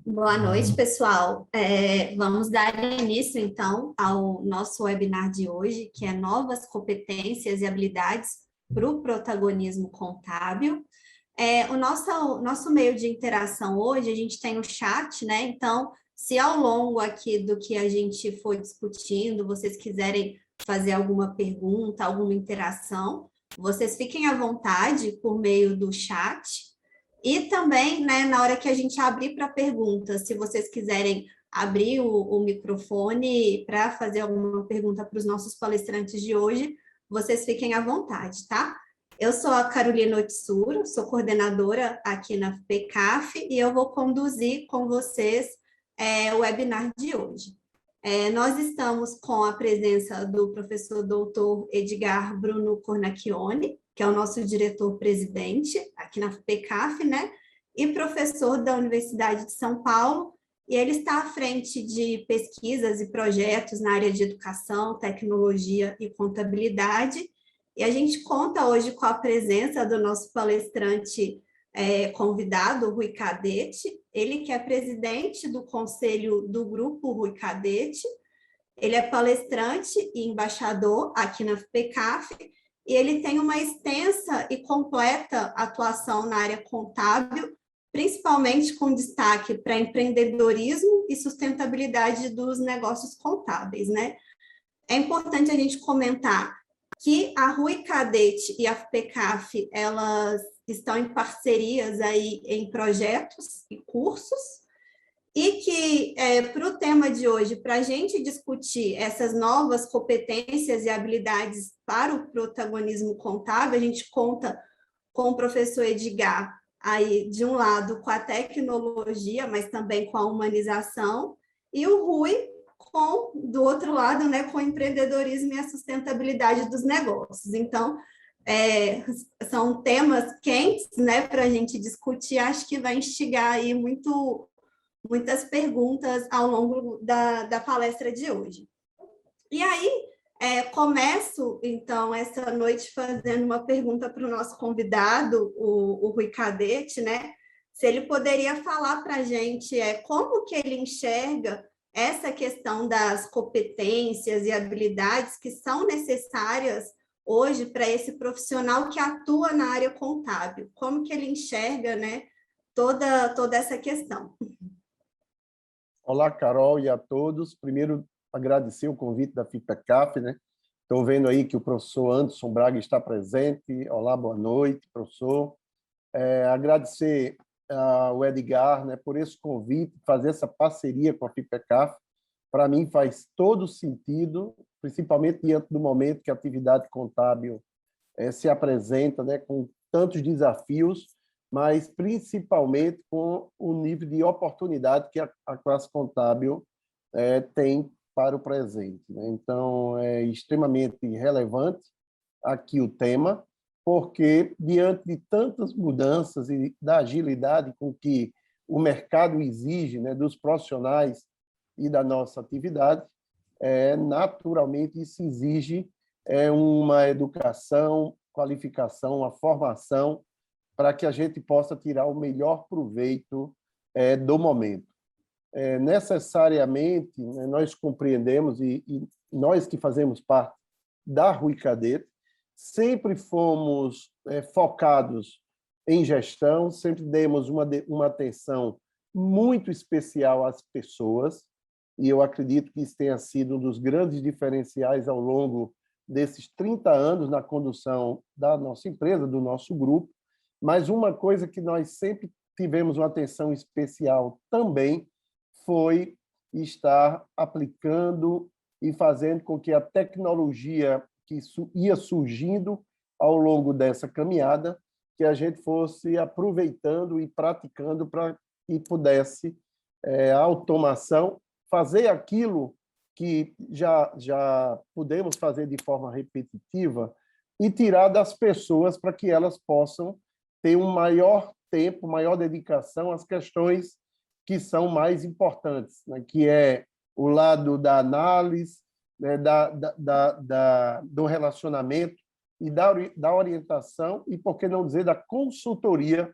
Boa noite, pessoal. Vamos dar início, então, ao nosso webinar de hoje, que é Novas Competências e Habilidades para o Protagonismo Contábil. O nosso meio de interação hoje, a gente tem o chat, né? Então, se ao longo aqui do que a gente for discutindo, vocês quiserem fazer alguma pergunta, alguma interação, vocês fiquem à vontade por meio do chat. E também, né, na hora que a gente abrir para perguntas, se vocês quiserem abrir o microfone para fazer alguma pergunta para os nossos palestrantes de hoje, vocês fiquem à vontade, tá? Eu sou a Carolina Otsuro, sou coordenadora aqui na PCAF e eu vou conduzir com vocês o webinar de hoje. Nós estamos com a presença do professor doutor Edgar Bruno Cornacchione, que é o nosso diretor-presidente aqui na PCAF, né? E professor da Universidade de São Paulo, e ele está à frente de pesquisas e projetos na área de educação, tecnologia e contabilidade. E a gente conta hoje com a presença do nosso palestrante convidado, Rui Cadete, ele que é presidente do conselho do Grupo Rui Cadete, ele é palestrante e embaixador aqui na PCAF, e ele tem uma extensa e completa atuação na área contábil, principalmente com destaque para empreendedorismo e sustentabilidade dos negócios contábeis, né? É importante a gente comentar que a Rui Cadete e a PCAF, elas estão em parcerias aí em projetos e cursos, e que, para o tema de hoje, para a gente discutir essas novas competências e habilidades para o protagonismo contábil, a gente conta com o professor Edgar, aí, de um lado, com a tecnologia, mas também com a humanização, e o Rui, do outro lado, né, com o empreendedorismo e a sustentabilidade dos negócios. Então, são temas quentes, né, para a gente discutir, acho que vai instigar aí muitas perguntas ao longo da palestra de hoje. E aí, começo, então, essa noite fazendo uma pergunta para o nosso convidado, o Rui Cadete, né? Se ele poderia falar para a gente como que ele enxerga essa questão das competências e habilidades que são necessárias hoje para esse profissional que atua na área contábil. Como que ele enxerga, né, toda essa questão? Olá, Carol, e a todos. Primeiro, agradecer o convite da FIPECAF, né? Estou vendo aí que o professor Anderson Braga está presente. Olá, boa noite, professor. Agradecer ao Edgar, né, por esse convite, fazer essa parceria com a FIPECAF. Para mim faz todo sentido, principalmente diante do momento que a atividade contábil se apresenta, né, com tantos desafios, mas principalmente com o nível de oportunidade que a classe contábil tem para o presente, né? Então, é extremamente relevante aqui o tema, porque, diante de tantas mudanças e da agilidade com que o mercado exige, né, dos profissionais e da nossa atividade, naturalmente isso exige uma educação, qualificação, uma formação para que a gente possa tirar o melhor proveito do momento. Necessariamente, né, nós compreendemos, e nós que fazemos parte da Rui Cadete, sempre fomos focados em gestão, sempre demos uma atenção muito especial às pessoas, e eu acredito que isso tenha sido um dos grandes diferenciais ao longo desses 30 anos na condução da nossa empresa, do nosso grupo. Mas uma coisa que nós sempre tivemos uma atenção especial também foi estar aplicando e fazendo com que a tecnologia que ia surgindo ao longo dessa caminhada, que a gente fosse aproveitando e praticando para que pudesse a automação fazer aquilo que já podemos fazer de forma repetitiva e tirar das pessoas para que elas possam ter um maior tempo, maior dedicação às questões que são mais importantes, né? Que é o lado da análise, né? Do relacionamento e da orientação e, por que não dizer, da consultoria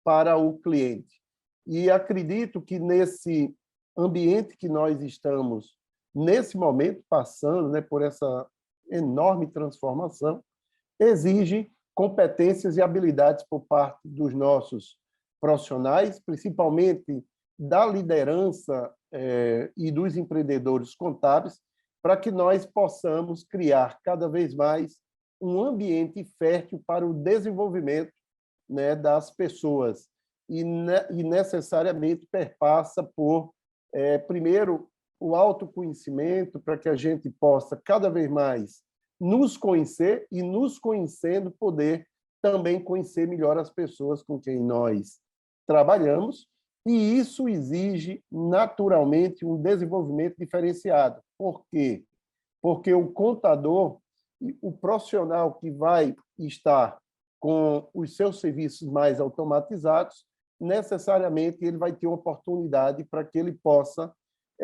para o cliente. E acredito que nesse ambiente que nós estamos, nesse momento, passando, né, por essa enorme transformação, exige competências e habilidades por parte dos nossos profissionais, principalmente da liderança e dos empreendedores contábeis, para que nós possamos criar cada vez mais um ambiente fértil para o desenvolvimento, né, das pessoas. E necessariamente perpassa por, primeiro, o autoconhecimento, para que a gente possa cada vez mais nos conhecer e, nos conhecendo, poder também conhecer melhor as pessoas com quem nós trabalhamos, e isso exige, naturalmente, um desenvolvimento diferenciado. Por quê? Porque o contador, o profissional que vai estar com os seus serviços mais automatizados, necessariamente ele vai ter uma oportunidade para que ele possa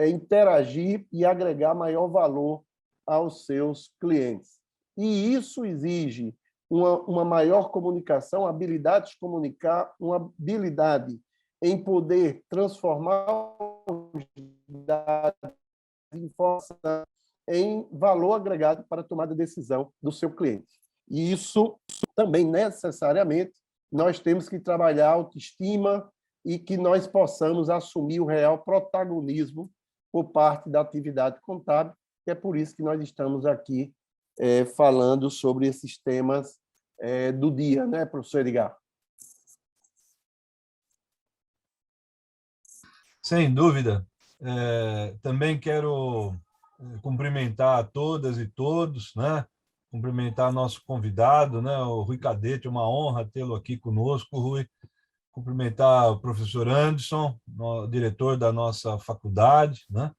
interagir e agregar maior valor aos seus clientes. E isso exige uma maior comunicação, habilidade de comunicar, uma habilidade em poder transformar os dados em informação em valor agregado para a tomada de decisão do seu cliente. E isso também, necessariamente, nós temos que trabalhar a autoestima e que nós possamos assumir o real protagonismo por parte da atividade contábil, que é por isso que nós estamos aqui falando sobre esses temas do dia, né, professor Edgar? Sem dúvida. Também quero cumprimentar a todas e todos, né? Cumprimentar nosso convidado, né? O Rui Cadete, uma honra tê-lo aqui conosco, Rui. Cumprimentar o professor Anderson, diretor da nossa faculdade, né?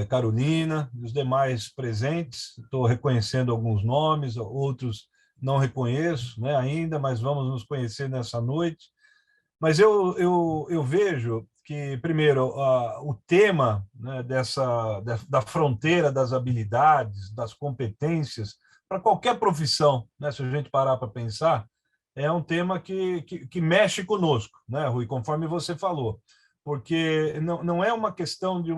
Carolina, e os demais presentes. Estou reconhecendo alguns nomes, outros não reconheço, né, ainda, mas vamos nos conhecer nessa noite. Mas eu vejo que, primeiro, o tema, né, da fronteira das habilidades, das competências, para qualquer profissão, né, se a gente parar para pensar, é um tema que mexe conosco, né, Rui, conforme você falou, porque não é uma questão de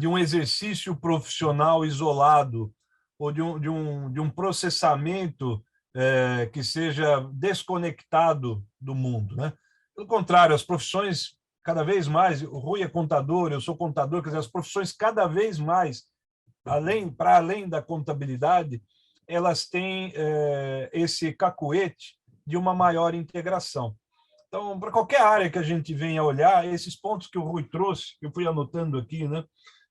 um exercício profissional isolado ou de um processamento que seja desconectado do mundo, né? Pelo contrário, as profissões cada vez mais, o Rui é contador, eu sou contador, quer dizer, as profissões cada vez mais, para além da contabilidade, elas têm esse cacuete de uma maior integração. Então, para qualquer área que a gente venha olhar, esses pontos que o Rui trouxe, eu fui anotando aqui, né?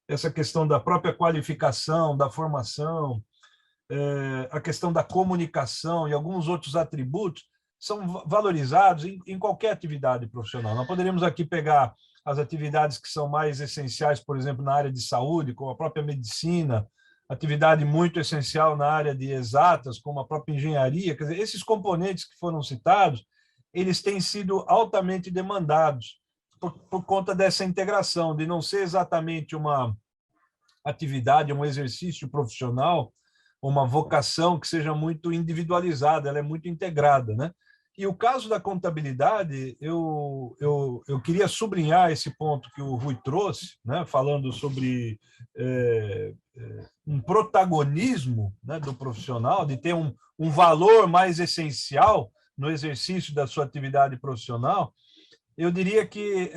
Essa questão da própria qualificação, da formação, a questão da comunicação e alguns outros atributos são valorizados em qualquer atividade profissional. Nós poderíamos aqui pegar as atividades que são mais essenciais, por exemplo, na área de saúde, como a própria medicina, atividade muito essencial na área de exatas, como a própria engenharia. Quer dizer, esses componentes que foram citados, eles têm sido altamente demandados por conta dessa integração, de não ser exatamente uma atividade, um exercício profissional, uma vocação que seja muito individualizada, ela é muito integrada, né? E o caso da contabilidade, eu queria sublinhar esse ponto que o Rui trouxe, né, falando sobre um protagonismo, né, do profissional, de ter um valor mais essencial no exercício da sua atividade profissional. Eu diria que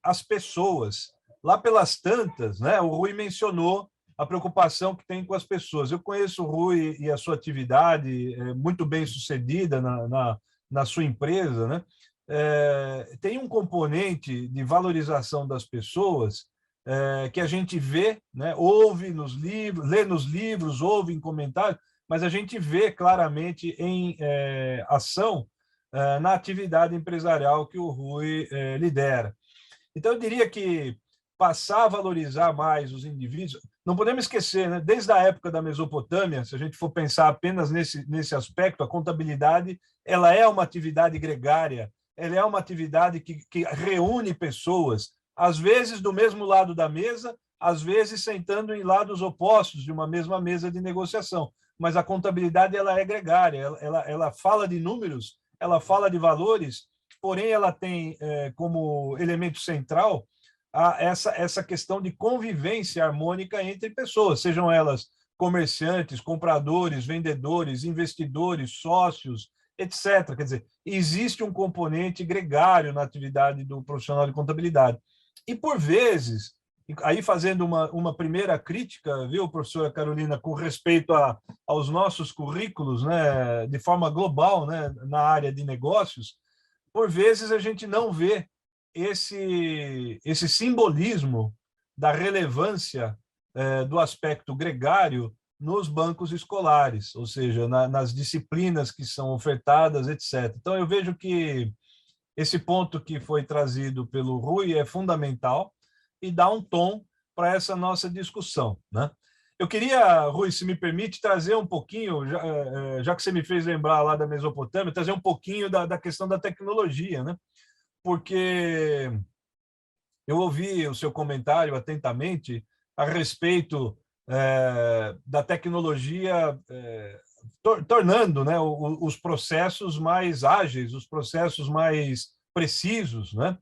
as pessoas, lá pelas tantas, né, o Rui mencionou a preocupação que tem com as pessoas. Eu conheço o Rui e a sua atividade muito bem sucedida na sua empresa, né? Tem um componente de valorização das pessoas que a gente vê, né, ouve nos livros, lê nos livros, ouve em comentários, mas a gente vê claramente em ação na atividade empresarial que o Rui lidera. Então, eu diria que passar a valorizar mais os indivíduos, não podemos esquecer, né, desde a época da Mesopotâmia, se a gente for pensar apenas nesse aspecto, a contabilidade ela é uma atividade gregária, ela é uma atividade que reúne pessoas, às vezes do mesmo lado da mesa, às vezes sentando em lados opostos de uma mesma mesa de negociação. Mas a contabilidade ela é gregária, ela fala de números, ela fala de valores, porém ela tem como elemento central essa questão de convivência harmônica entre pessoas, sejam elas comerciantes, compradores, vendedores, investidores, sócios, etc. Quer dizer, existe um componente gregário na atividade do profissional de contabilidade. E, por vezes, aí fazendo uma primeira crítica, viu, professora Carolina, com respeito aos nossos currículos, né, de forma global, né, na área de negócios, por vezes a gente não vê esse simbolismo da relevância do aspecto gregário nos bancos escolares, ou seja, nas disciplinas que são ofertadas, etc. Então, eu vejo que esse ponto que foi trazido pelo Rui é fundamental e dá um tom para essa nossa discussão, né? Eu queria, Rui, se me permite, trazer um pouquinho, já que você me fez lembrar lá da Mesopotâmia, trazer um pouquinho da questão da tecnologia, né? Porque eu ouvi o seu comentário atentamente a respeito da tecnologia tornando, né, os processos mais ágeis, os processos mais precisos, né?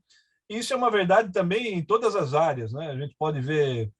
Isso é uma verdade também em todas as áreas, né? A gente pode ver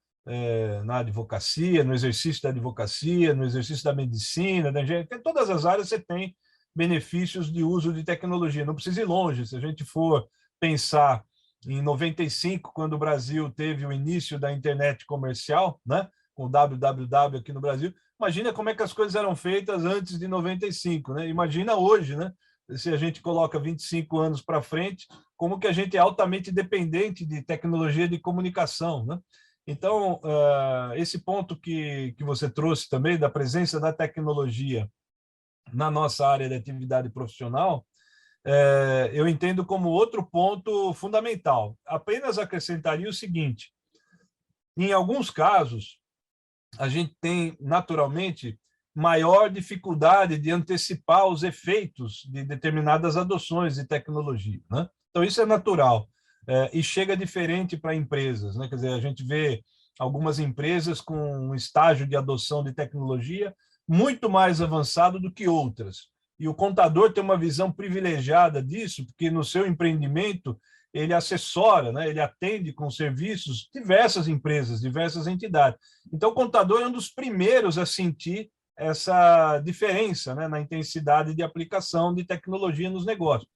na advocacia, no exercício da advocacia, no exercício da medicina, da engenharia, em todas as áreas você tem benefícios de uso de tecnologia. Não precisa ir longe, se a gente for pensar em 95, quando o Brasil teve o início da internet comercial, né, com o www aqui no Brasil, imagina como é que as coisas eram feitas antes de 95, né? Imagina hoje, né? Se a gente coloca 25 anos para frente, como que a gente é altamente dependente de tecnologia de comunicação, né? Então, esse ponto que você trouxe também, da presença da tecnologia na nossa área de atividade profissional, eu entendo como outro ponto fundamental. Apenas acrescentaria o seguinte: em alguns casos, a gente tem, naturalmente, maior dificuldade de antecipar os efeitos de determinadas adoções de tecnologia, né? Então, isso é natural. E chega diferente para empresas, né? Quer dizer, a gente vê algumas empresas com um estágio de adoção de tecnologia muito mais avançado do que outras. E o contador tem uma visão privilegiada disso, porque no seu empreendimento ele assessora, né? Ele atende com serviços diversas empresas, diversas entidades. Então, o contador é um dos primeiros a sentir essa diferença, né, na intensidade de aplicação de tecnologia nos negócios.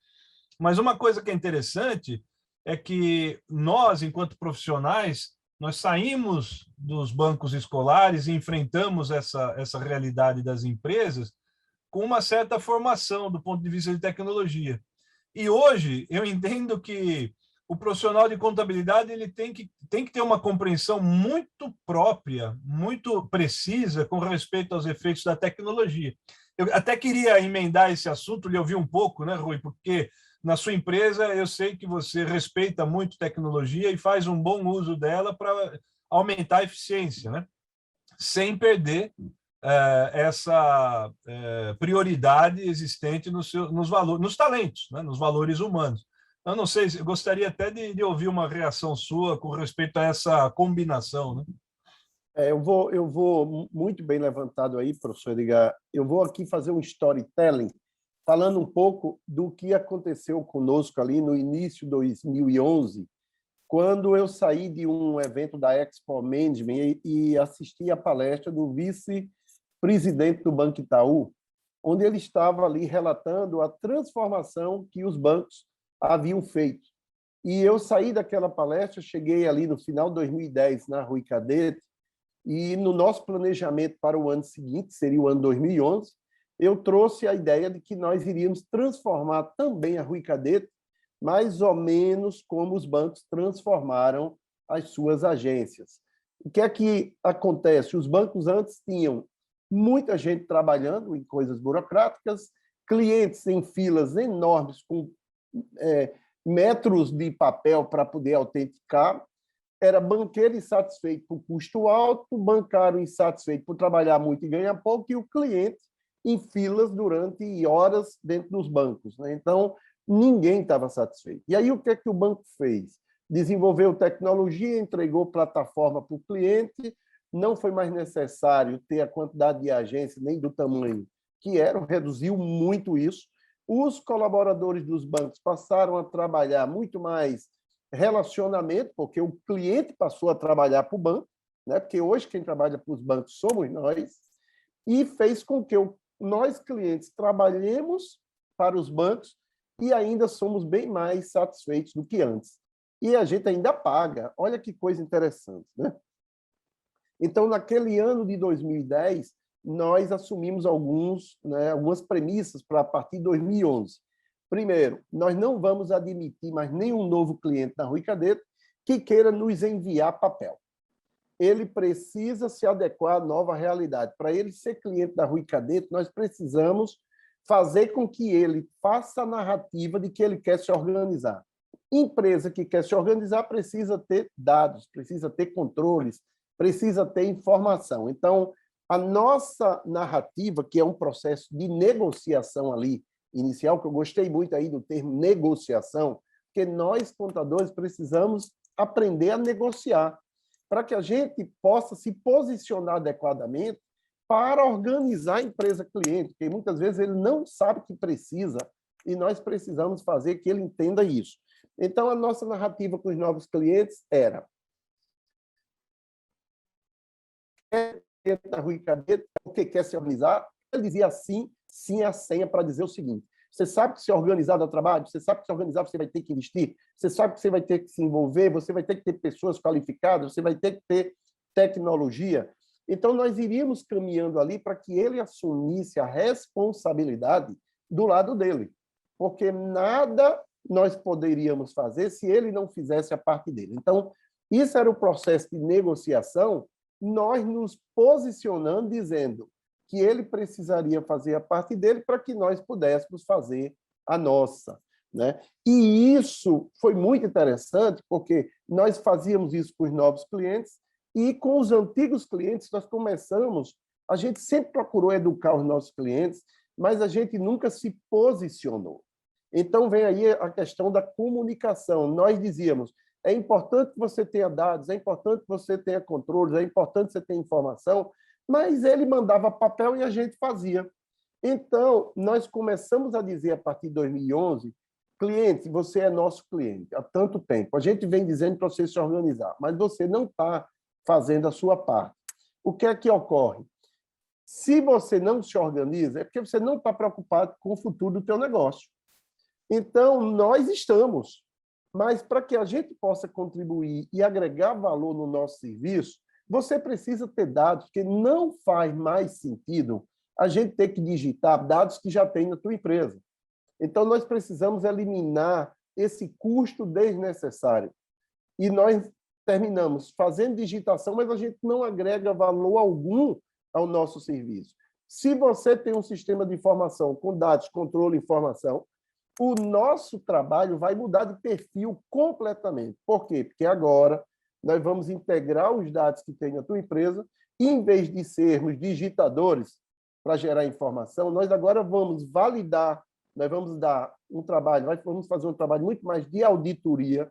Mas uma coisa que é interessante é que nós, enquanto profissionais, nós saímos dos bancos escolares e enfrentamos essa realidade das empresas com uma certa formação do ponto de vista de tecnologia. E hoje eu entendo que o profissional de contabilidade ele tem que ter uma compreensão muito própria, muito precisa com respeito aos efeitos da tecnologia. Eu até queria emendar esse assunto, lhe ouvir um pouco, né, Rui? Porque na sua empresa eu sei que você respeita muito tecnologia e faz um bom uso dela para aumentar a eficiência, né? Sem perder essa prioridade existente nos valores, nos talentos, né? Nos valores humanos. Eu não sei, eu gostaria até de ouvir uma reação sua com respeito a essa combinação, né? Eu vou muito bem levantado aí, professor Edgar. Eu vou aqui fazer um storytelling, falando um pouco do que aconteceu conosco ali no início de 2011, quando eu saí de um evento da Expo Management e assisti a palestra do vice-presidente do Banco Itaú, onde ele estava ali relatando a transformação que os bancos haviam feito. E eu saí daquela palestra, cheguei ali no final de 2010 na Rui Cadete, e no nosso planejamento para o ano seguinte, seria o ano 2011, eu trouxe a ideia de que nós iríamos transformar também a Rui Cadete mais ou menos como os bancos transformaram as suas agências. O que é que acontece? Os bancos antes tinham muita gente trabalhando em coisas burocráticas, clientes em filas enormes com metros de papel para poder autenticar, era banqueiro insatisfeito por custo alto, bancário insatisfeito por trabalhar muito e ganhar pouco, e o cliente em filas durante horas dentro dos bancos, né? Então, ninguém estava satisfeito. E aí, o que é que o banco fez? Desenvolveu tecnologia, entregou plataforma para o cliente, não foi mais necessário ter a quantidade de agências, nem do tamanho que era, reduziu muito isso, Os colaboradores dos bancos passaram a trabalhar muito mais relacionamento, porque o cliente passou a trabalhar para o banco, né? Porque hoje quem trabalha para os bancos somos nós, e fez com que nós, clientes, trabalhemos para os bancos e ainda somos bem mais satisfeitos do que antes. E a gente ainda paga. Olha que coisa interessante, né? Então, naquele ano de 2010, nós assumimos algumas premissas para a partir de 2011. Primeiro, nós não vamos admitir mais nenhum novo cliente na Rui Cadeto que queira nos enviar papel. Ele precisa se adequar à nova realidade. Para ele ser cliente da Rui Cadeto, nós precisamos fazer com que ele faça a narrativa de que ele quer se organizar. Empresa que quer se organizar precisa ter dados, precisa ter controles, precisa ter informação. Então, a nossa narrativa, que é um processo de negociação ali, inicial, que eu gostei muito aí do termo negociação, porque nós, contadores, precisamos aprender a negociar, para que a gente possa se posicionar adequadamente para organizar a empresa cliente, porque muitas vezes ele não sabe que precisa, e nós precisamos fazer que ele entenda isso. Então, a nossa narrativa com os novos clientes era: da Rui Cadeto, porque quer se organizar, ele dizia sim, sim a senha para dizer o seguinte: você sabe que se organizar dá trabalho, você sabe que se organizar você vai ter que investir, você sabe que você vai ter que se envolver, você vai ter que ter pessoas qualificadas, você vai ter que ter tecnologia. Então, nós iríamos caminhando ali para que ele assumisse a responsabilidade do lado dele, porque nada nós poderíamos fazer se ele não fizesse a parte dele. Então, isso era o processo de negociação, nós nos posicionando, dizendo que ele precisaria fazer a parte dele para que nós pudéssemos fazer a nossa, né? E isso foi muito interessante, porque nós fazíamos isso com os novos clientes e com os antigos clientes nós começamos, a gente sempre procurou educar os nossos clientes, mas a gente nunca se posicionou. Então, vem aí a questão da comunicação. Nós dizíamos: é importante que você tenha dados, é importante que você tenha controles, é importante que você tenha informação, mas ele mandava papel e a gente fazia. Então, nós começamos a dizer, a partir de 2011, cliente, você é nosso cliente há tanto tempo. A gente vem dizendo para você se organizar, mas você não está fazendo a sua parte. O que é que ocorre? Se você não se organiza, é porque você não está preocupado com o futuro do teu negócio. Então, nós estamos, mas para que a gente possa contribuir e agregar valor no nosso serviço, você precisa ter dados, porque não faz mais sentido a gente ter que digitar dados que já tem na tua empresa. Então, nós precisamos eliminar esse custo desnecessário. E nós terminamos fazendo digitação, mas a gente não agrega valor algum ao nosso serviço. Se você tem um sistema de informação com dados, controle, informação, o nosso trabalho vai mudar de perfil completamente. Por quê? Porque agora nós vamos integrar os dados que tem na tua empresa e, em vez de sermos digitadores para gerar informação, nós agora vamos validar, nós vamos dar um trabalho, vamos fazer um trabalho muito mais de auditoria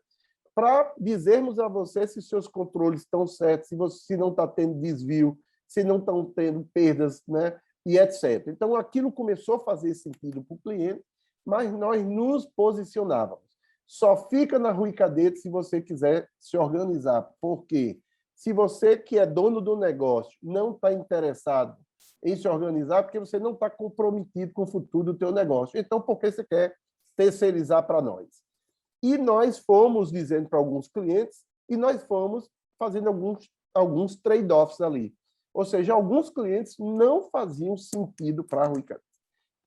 para dizermos a você se seus controles estão certos, se não está tendo desvio, se não estão tendo perdas, né? E etc. Então, aquilo começou a fazer sentido para o cliente, mas nós nos posicionávamos. Só fica na Rui Cadeto se você quiser se organizar. Por quê? Se você, que é dono do negócio, não está interessado em se organizar, porque você não está comprometido com o futuro do teu negócio. Então, por que você quer terceirizar para nós? E nós fomos dizendo para alguns clientes e nós fomos fazendo alguns trade-offs ali. Ou seja, alguns clientes não faziam sentido para a Rui Cadeto.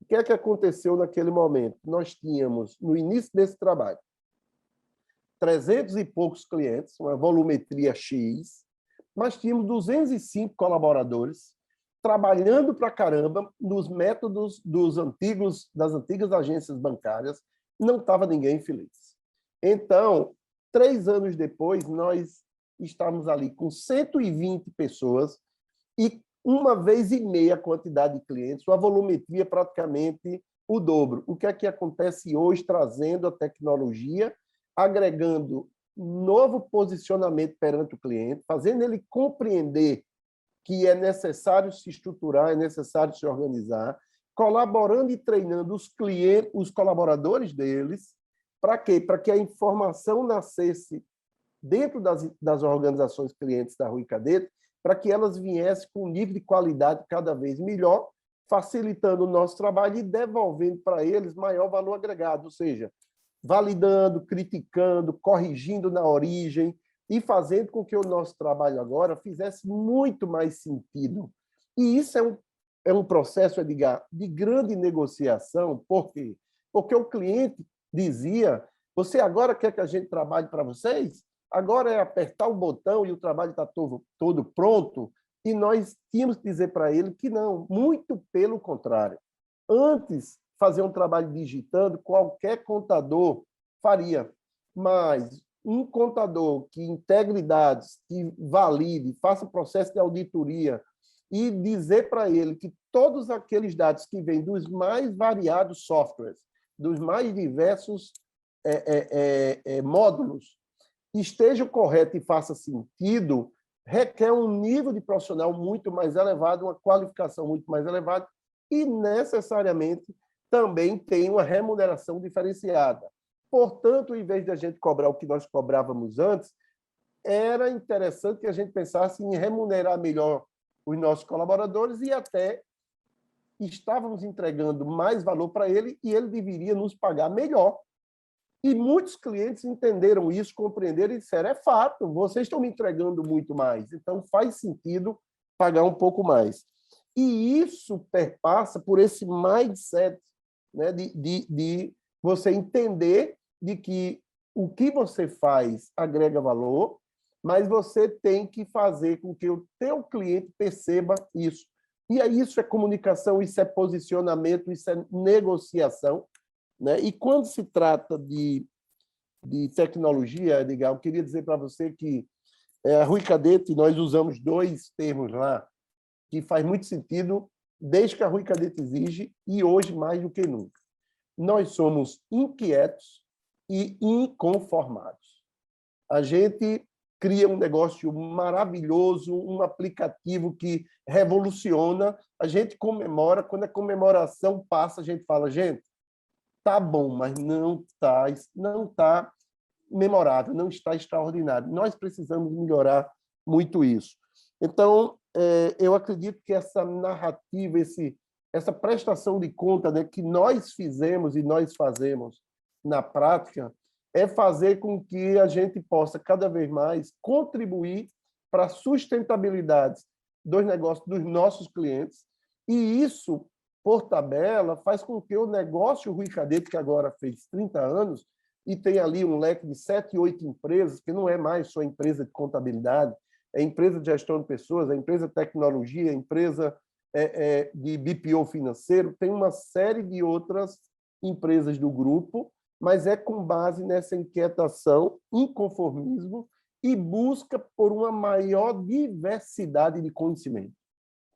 O que é que aconteceu naquele momento? Nós tínhamos, no início desse trabalho, 300 e poucos clientes, uma volumetria X, mas tínhamos 205 colaboradores trabalhando para caramba nos métodos das antigas agências bancárias, não estava ninguém feliz. Então, 3 anos depois, nós estávamos ali com 120 pessoas e 1,5 a quantidade de clientes, a volumetria praticamente o dobro. O que é que acontece hoje, trazendo a tecnologia, agregando novo posicionamento perante o cliente, fazendo ele compreender que é necessário se estruturar, é necessário se organizar, colaborando e treinando os clientes, os colaboradores deles, para quê? Para que a informação nascesse dentro das organizações clientes da Rui Cadete, para que elas viessem com um nível de qualidade cada vez melhor, facilitando o nosso trabalho e devolvendo para eles maior valor agregado, ou seja, validando, criticando, corrigindo na origem e fazendo com que o nosso trabalho agora fizesse muito mais sentido. E isso é um processo, Edgar, de grande negociação. Por quê? Porque o cliente dizia, você agora quer que a gente trabalhe para vocês? Agora é apertar o botão e o trabalho está todo pronto? E nós tínhamos que dizer para ele que não, muito pelo contrário. Antes, fazer um trabalho digitando, qualquer contador faria, mas um contador que integre dados, que valide, faça processo de auditoria e dizer para ele que todos aqueles dados que vêm dos mais variados softwares, dos mais diversos módulos, esteja correto e faça sentido, requer um nível de profissional muito mais elevado, uma qualificação muito mais elevada e, necessariamente, também tem uma remuneração diferenciada. Portanto, em vez de a gente cobrar o que nós cobrávamos antes, era interessante que a gente pensasse em remunerar melhor os nossos colaboradores e até estávamos entregando mais valor para ele e ele deveria nos pagar melhor. E muitos clientes entenderam isso, compreenderam e disseram, é fato, vocês estão me entregando muito mais, então faz sentido pagar um pouco mais. E isso perpassa por esse mindset, né, de você entender de que o que você faz agrega valor, mas você tem que fazer com que o teu cliente perceba isso. E aí isso é comunicação, isso é posicionamento, isso é negociação, né? E quando se trata de tecnologia, Edgar, eu queria dizer para você que a Rui Cadete, nós usamos dois termos lá, que faz muito sentido desde que a Rui Cadete exige e hoje mais do que nunca. Nós somos inquietos e inconformados. A gente cria um negócio maravilhoso, um aplicativo que revoluciona, a gente comemora, quando a comemoração passa, a gente fala, gente, tá bom, mas não está memorável, não está extraordinário. Nós precisamos melhorar muito isso. Então, eu acredito que essa narrativa, essa prestação de conta, né, que nós fizemos e nós fazemos na prática, é fazer com que a gente possa cada vez mais contribuir para a sustentabilidade dos negócios dos nossos clientes. E isso, por tabela, faz com que o negócio Rui Cadete, que agora fez 30 anos, e tem ali um leque de 7, 8 empresas, que não é mais só empresa de contabilidade, é empresa de gestão de pessoas, é empresa de tecnologia, é empresa de BPO financeiro, tem uma série de outras empresas do grupo, mas é com base nessa inquietação, inconformismo e busca por uma maior diversidade de conhecimento.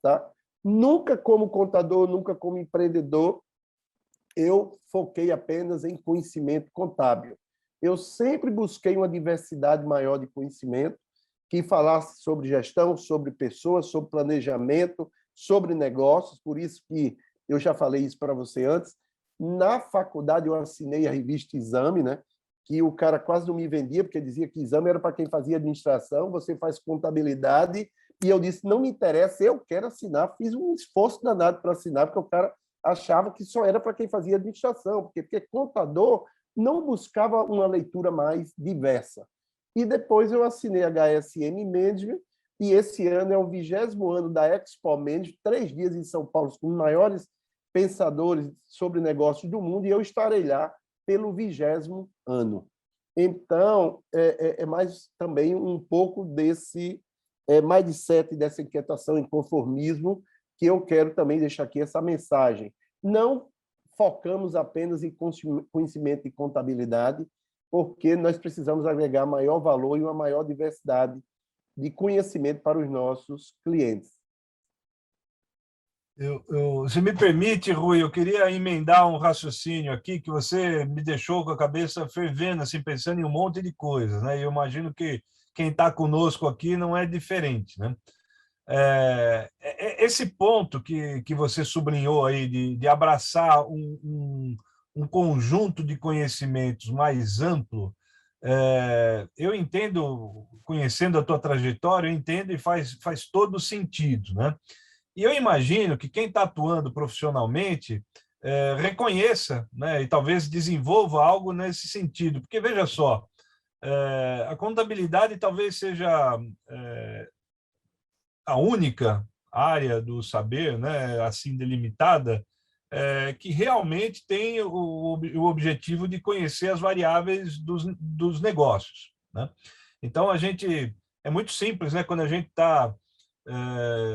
Tá? Nunca como contador, nunca como empreendedor, eu foquei apenas em conhecimento contábil. Eu sempre busquei uma diversidade maior de conhecimento que falasse sobre gestão, sobre pessoas, sobre planejamento, sobre negócios, por isso que eu já falei isso para você antes. Na faculdade eu assinei a revista Exame, né? Que o cara quase não me vendia, porque dizia que exame era para quem fazia administração, você faz contabilidade, e eu disse, não me interessa, eu quero assinar, fiz um esforço danado para assinar, porque o cara achava que só era para quem fazia administração, porque contador não buscava uma leitura mais diversa. E depois eu assinei a HSM Management, e esse ano é o 20º ano da Expo Management, 3 dias em São Paulo, com os maiores pensadores sobre negócios do mundo, e eu estarei lá pelo 20º ano. Então, é mais também um pouco desse mindset, dessa inquietação, inconformismo, que eu quero também deixar aqui essa mensagem. Não focamos apenas em conhecimento e contabilidade, porque nós precisamos agregar maior valor e uma maior diversidade de conhecimento para os nossos clientes. Se me permite, Rui, eu queria emendar um raciocínio aqui que você me deixou com a cabeça fervendo, assim, pensando em um monte de coisas, né? E eu imagino que quem está conosco aqui não é diferente, né? Esse ponto que você sublinhou aí de abraçar um conjunto de conhecimentos mais amplo, eu entendo, conhecendo a tua trajetória, eu entendo e faz todo sentido, né? E eu imagino que quem está atuando profissionalmente reconheça, né, e talvez desenvolva algo nesse sentido, porque veja só, a contabilidade talvez seja a única área do saber, né, assim delimitada, que realmente tem o objetivo de conhecer as variáveis dos negócios, né? Então, é muito simples, né? Quando a gente está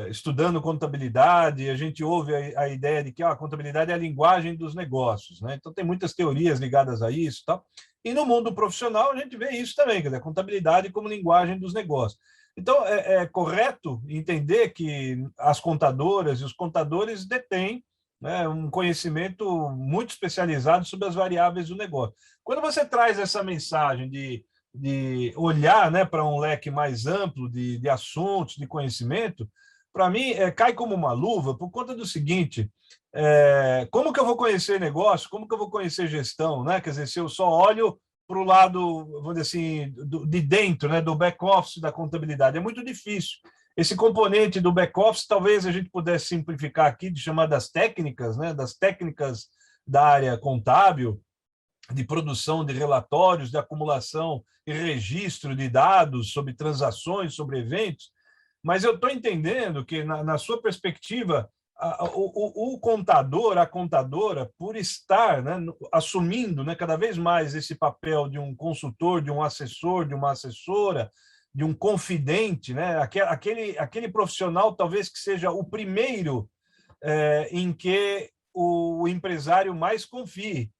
estudando contabilidade, a gente ouve a ideia de que a contabilidade é a linguagem dos negócios, né? Então, tem muitas teorias ligadas a isso, tá? E no mundo profissional, a gente vê isso também, quer dizer, a contabilidade como linguagem dos negócios. Então, é correto entender que as contadoras e os contadores detêm, né, um conhecimento muito especializado sobre as variáveis do negócio. Quando você traz essa mensagem de olhar, né, para um leque mais amplo de assuntos, de conhecimento, para mim, cai como uma luva por conta do seguinte: como que eu vou conhecer negócio? Como que eu vou conhecer gestão? Né? Quer dizer, se eu só olho para o lado, vamos dizer assim, de dentro, né, do back-office da contabilidade. É muito difícil. Esse componente do back-office, talvez a gente pudesse simplificar aqui, de chamar das técnicas, né, das técnicas da área contábil, de produção de relatórios, de acumulação e registro de dados sobre transações, sobre eventos. Mas eu estou entendendo que, na sua perspectiva, o contador, a contadora, por estar, né, assumindo, né, cada vez mais esse papel de um consultor, de um assessor, de uma assessora, de um confidente, né, aquele profissional talvez que seja o primeiro em que o empresário mais confie,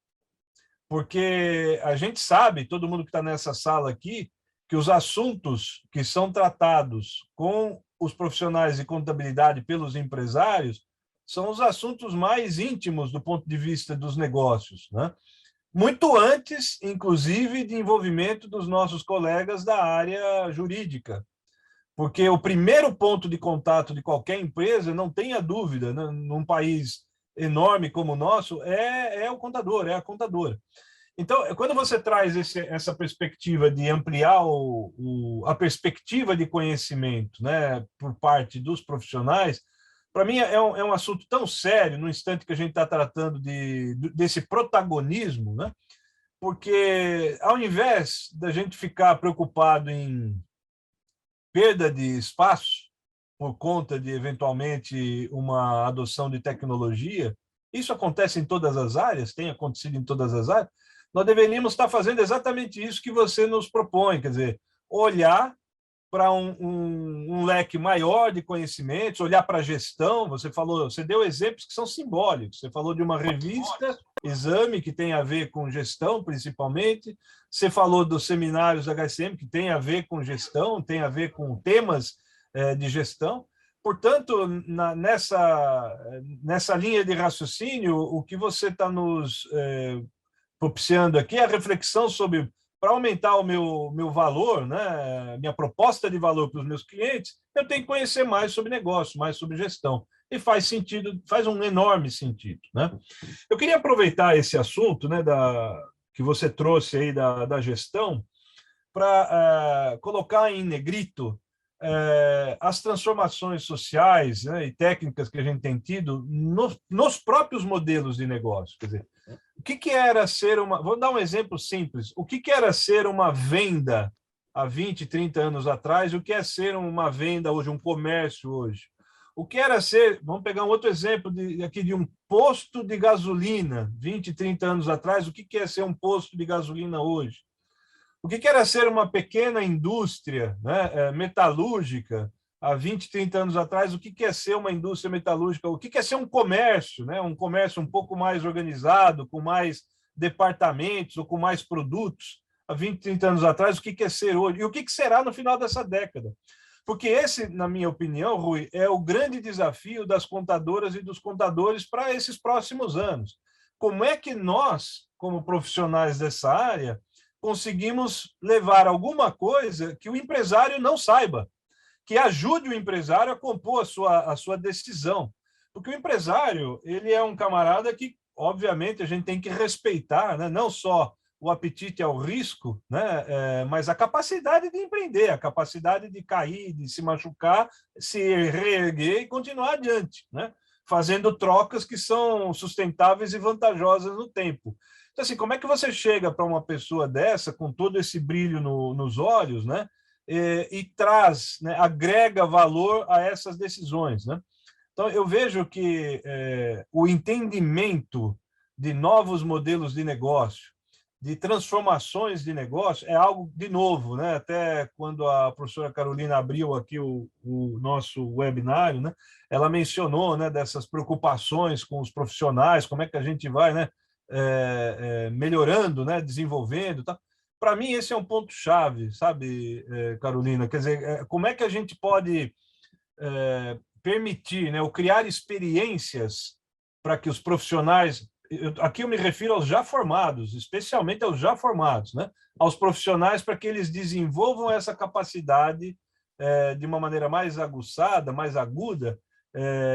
porque a gente sabe, todo mundo que está nessa sala aqui, que os assuntos que são tratados com os profissionais de contabilidade pelos empresários são os assuntos mais íntimos do ponto de vista dos negócios, né? Muito antes, inclusive, de envolvimento dos nossos colegas da área jurídica, porque o primeiro ponto de contato de qualquer empresa, não tenha dúvida, né, num país enorme como o nosso, é o contador, é a contadora. Então, quando você traz essa perspectiva de ampliar a perspectiva de conhecimento, né, por parte dos profissionais, para mim é um assunto tão sério no instante que a gente está tratando desse protagonismo, né? Porque ao invés da gente ficar preocupado em perda de espaço por conta de, eventualmente, uma adoção de tecnologia, isso acontece em todas as áreas, tem acontecido em todas as áreas, nós deveríamos estar fazendo exatamente isso que você nos propõe, quer dizer, olhar para um leque maior de conhecimentos, olhar para a gestão. Você deu exemplos que são simbólicos. Você falou de uma revista, Exame, que tem a ver com gestão, principalmente. Você falou dos seminários da HSM, que tem a ver com gestão, tem a ver com temas de gestão. Portanto, nessa linha de raciocínio, o que você está nos propiciando aqui é a reflexão sobre, para aumentar o meu valor, né, minha proposta de valor para os meus clientes, eu tenho que conhecer mais sobre negócio, mais sobre gestão. E faz sentido, faz um enorme sentido, né? Eu queria aproveitar esse assunto, né, que você trouxe aí da gestão, para colocar em negrito as transformações sociais, né, e técnicas que a gente tem tido nos próprios modelos de negócio. Quer dizer, o que era ser uma... Vou dar um exemplo simples. O que era ser uma venda há 20, 30 anos atrás? O que é ser uma venda hoje, um comércio hoje? O que era ser... Vamos pegar um outro exemplo aqui de um posto de gasolina 20, 30 anos atrás. O que é ser um posto de gasolina hoje? O que era ser uma pequena indústria, né, metalúrgica há 20, 30 anos atrás? O que é ser uma indústria metalúrgica? O que é ser um comércio, né, um comércio um pouco mais organizado, com mais departamentos ou com mais produtos há 20, 30 anos atrás? O que é ser hoje? E o que será no final dessa década? Porque esse, na minha opinião, Rui, é o grande desafio das contadoras e dos contadores para esses próximos anos. Como é que nós, como profissionais dessa área, conseguimos levar alguma coisa que o empresário não saiba, que ajude o empresário a compor a sua decisão. Porque o empresário, ele é um camarada que, obviamente, a gente tem que respeitar, né? Não só o apetite ao risco, né? Mas a capacidade de empreender, a capacidade de cair, de se machucar, se reerguer e continuar adiante, né? Fazendo trocas que são sustentáveis e vantajosas no tempo. Então, assim, como é que você chega para uma pessoa dessa, com todo esse brilho nos olhos, né? E traz, né? Agrega valor a essas decisões, né? Então, eu vejo que o entendimento de novos modelos de negócio, de transformações de negócio, é algo de novo, né? Até quando a professora Carolina abriu aqui o nosso webinário, né? Ela mencionou, né, dessas preocupações com os profissionais, como é que a gente vai, né, melhorando, né, desenvolvendo, tá? Para mim, esse é um ponto-chave, sabe, Carolina? Quer dizer, como é que a gente pode permitir, né, ou criar experiências para que os profissionais, aqui eu me refiro aos já formados, especialmente aos já formados, né, aos profissionais, para que eles desenvolvam essa capacidade de uma maneira mais aguçada, mais aguda,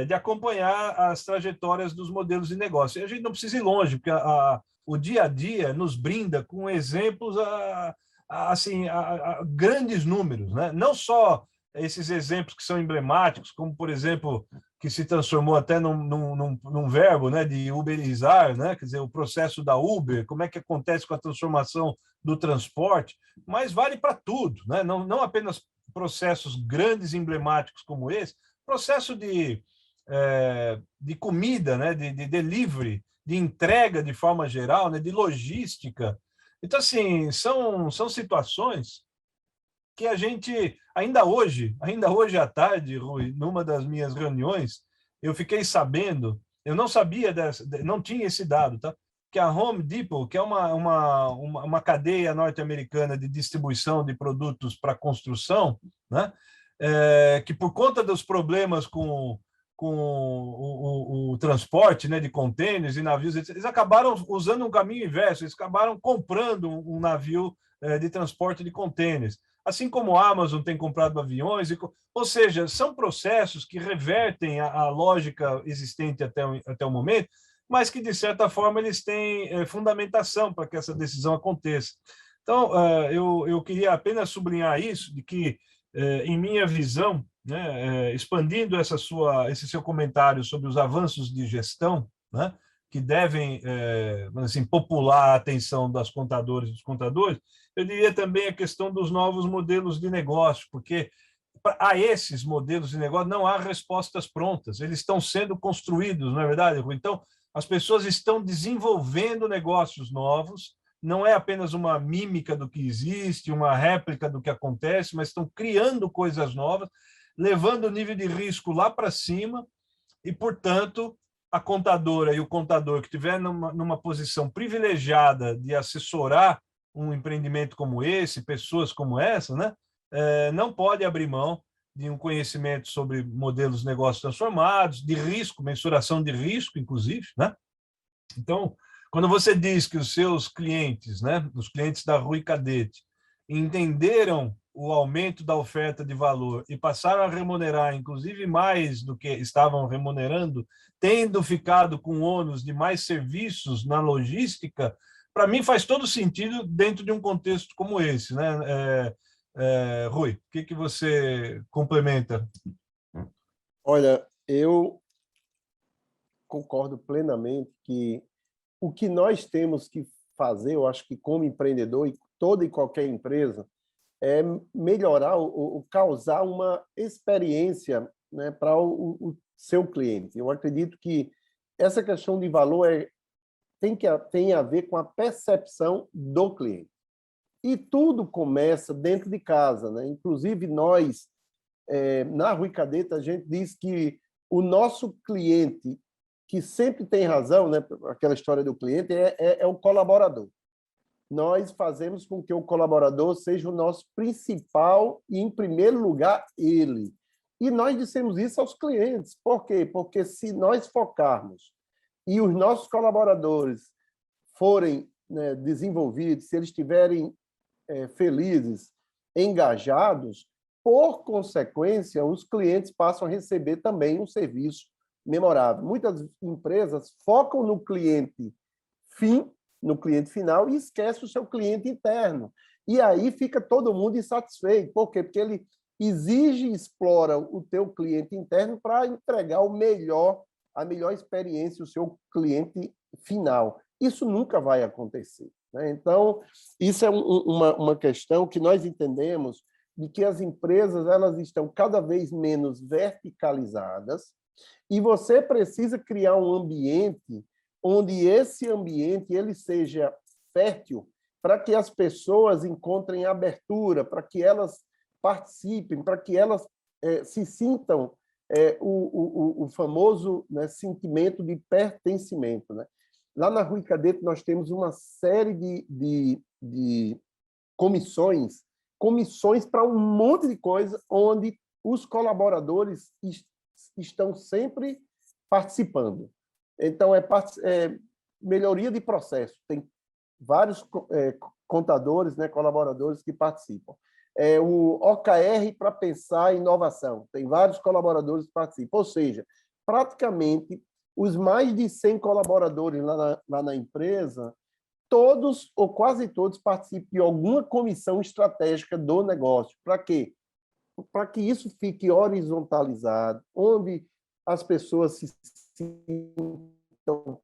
de acompanhar as trajetórias dos modelos de negócio. E a gente não precisa ir longe, porque o dia a dia nos brinda com exemplos assim, a grandes números, né? Não só esses exemplos que são emblemáticos, como, por exemplo, que se transformou até num verbo, né, de uberizar, né? Quer dizer, o processo da Uber, como é que acontece com a transformação do transporte, mas vale para tudo, né? Não apenas processos grandes, emblemáticos como esse, processo de comida, né, de delivery, de entrega de forma geral, né, de logística. Então, assim, são situações que a gente, ainda hoje à tarde, Rui, numa das minhas reuniões, eu fiquei sabendo, eu não sabia, não tinha esse dado, tá? Que a Home Depot, que é uma cadeia norte-americana de distribuição de produtos para construção, né? Que por conta dos problemas com o transporte, né, de contêineres e navios, eles acabaram usando um caminho inverso, eles acabaram comprando um navio de transporte de contêineres. Assim como a Amazon tem comprado aviões, ou seja, são processos que revertem a lógica existente até o momento, mas que, de certa forma, eles têm fundamentação para que essa decisão aconteça. Então, eu queria apenas sublinhar isso, de que, em minha visão, né, expandindo esse seu comentário sobre os avanços de gestão, né, que devem assim, popular a atenção das contadoras e dos contadores, eu diria também a questão dos novos modelos de negócio, porque a esses modelos de negócio não há respostas prontas, eles estão sendo construídos, não é verdade, Rui? Então, as pessoas estão desenvolvendo negócios novos, não é apenas uma mímica do que existe, uma réplica do que acontece, mas estão criando coisas novas, levando o nível de risco lá para cima e, portanto, a contadora e o contador que estiver numa posição privilegiada de assessorar um empreendimento como esse, pessoas como essa, né, não pode abrir mão de um conhecimento sobre modelos de negócios transformados, de risco, mensuração de risco, inclusive, né? Então, quando você diz que os seus clientes, né, os clientes da Rui Cadete, entenderam o aumento da oferta de valor e passaram a remunerar, inclusive, mais do que estavam remunerando, tendo ficado com ônus de mais serviços na logística, para mim faz todo sentido dentro de um contexto como esse, né? Rui, o que você complementa? Olha, eu concordo plenamente que o que nós temos que fazer, eu acho que como empreendedor e toda e qualquer empresa, é melhorar ou causar uma experiência, né, para o seu cliente. Eu acredito que essa questão de valor tem a ver com a percepção do cliente. E tudo começa dentro de casa, né? Inclusive, nós, na Rui Cadete, a gente diz que o nosso cliente, que sempre tem razão, né? Aquela história do cliente, é o colaborador. Nós fazemos com que o colaborador seja o nosso principal e, em primeiro lugar, ele. E nós dissemos isso aos clientes. Por quê? Porque se nós focarmos e os nossos colaboradores forem, né, desenvolvidos, se eles estiverem felizes, engajados, por consequência, os clientes passam a receber também um serviço memorável. Muitas empresas focam no cliente fim, no cliente final, e esquece o seu cliente interno. E aí fica todo mundo insatisfeito. Por quê? Porque ele exige e explora o teu cliente interno para entregar a melhor experiência, o seu cliente final. Isso nunca vai acontecer, né? Então, isso é uma questão que nós entendemos de que as empresas elas estão cada vez menos verticalizadas e você precisa criar um ambiente onde esse ambiente ele seja fértil para que as pessoas encontrem abertura, para que elas participem, para que elas se sintam o famoso, né, sentimento de pertencimento, né? Lá na Rui Cadeto nós temos uma série de comissões para um monte de coisa, onde os colaboradores estão sempre participando. Então, melhoria de processo. Tem vários contadores, né, colaboradores que participam. O OKR para pensar em inovação. Tem vários colaboradores que participam. Ou seja, praticamente, os mais de 100 colaboradores lá na empresa, todos ou quase todos participam de alguma comissão estratégica do negócio. Para quê? Para que isso fique horizontalizado, onde as pessoas se sintam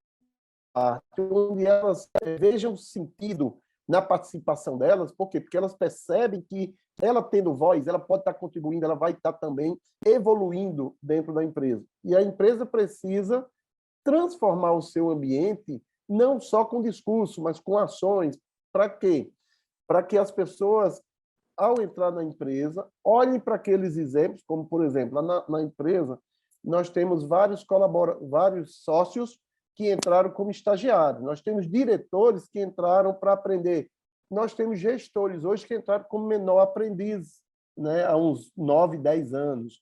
parte, onde elas vejam sentido na participação delas. Por quê? Porque elas percebem que ela tendo voz, ela pode estar contribuindo, ela vai estar também evoluindo dentro da empresa. E a empresa precisa transformar o seu ambiente não só com discurso, mas com ações. Para quê? Para que as pessoas, ao entrar na empresa, olhem para aqueles exemplos, como, por exemplo, na empresa, nós temos vários sócios que entraram como estagiários, nós temos diretores que entraram para aprender, nós temos gestores hoje que entraram como menor aprendiz, né, há uns 9, 10 anos.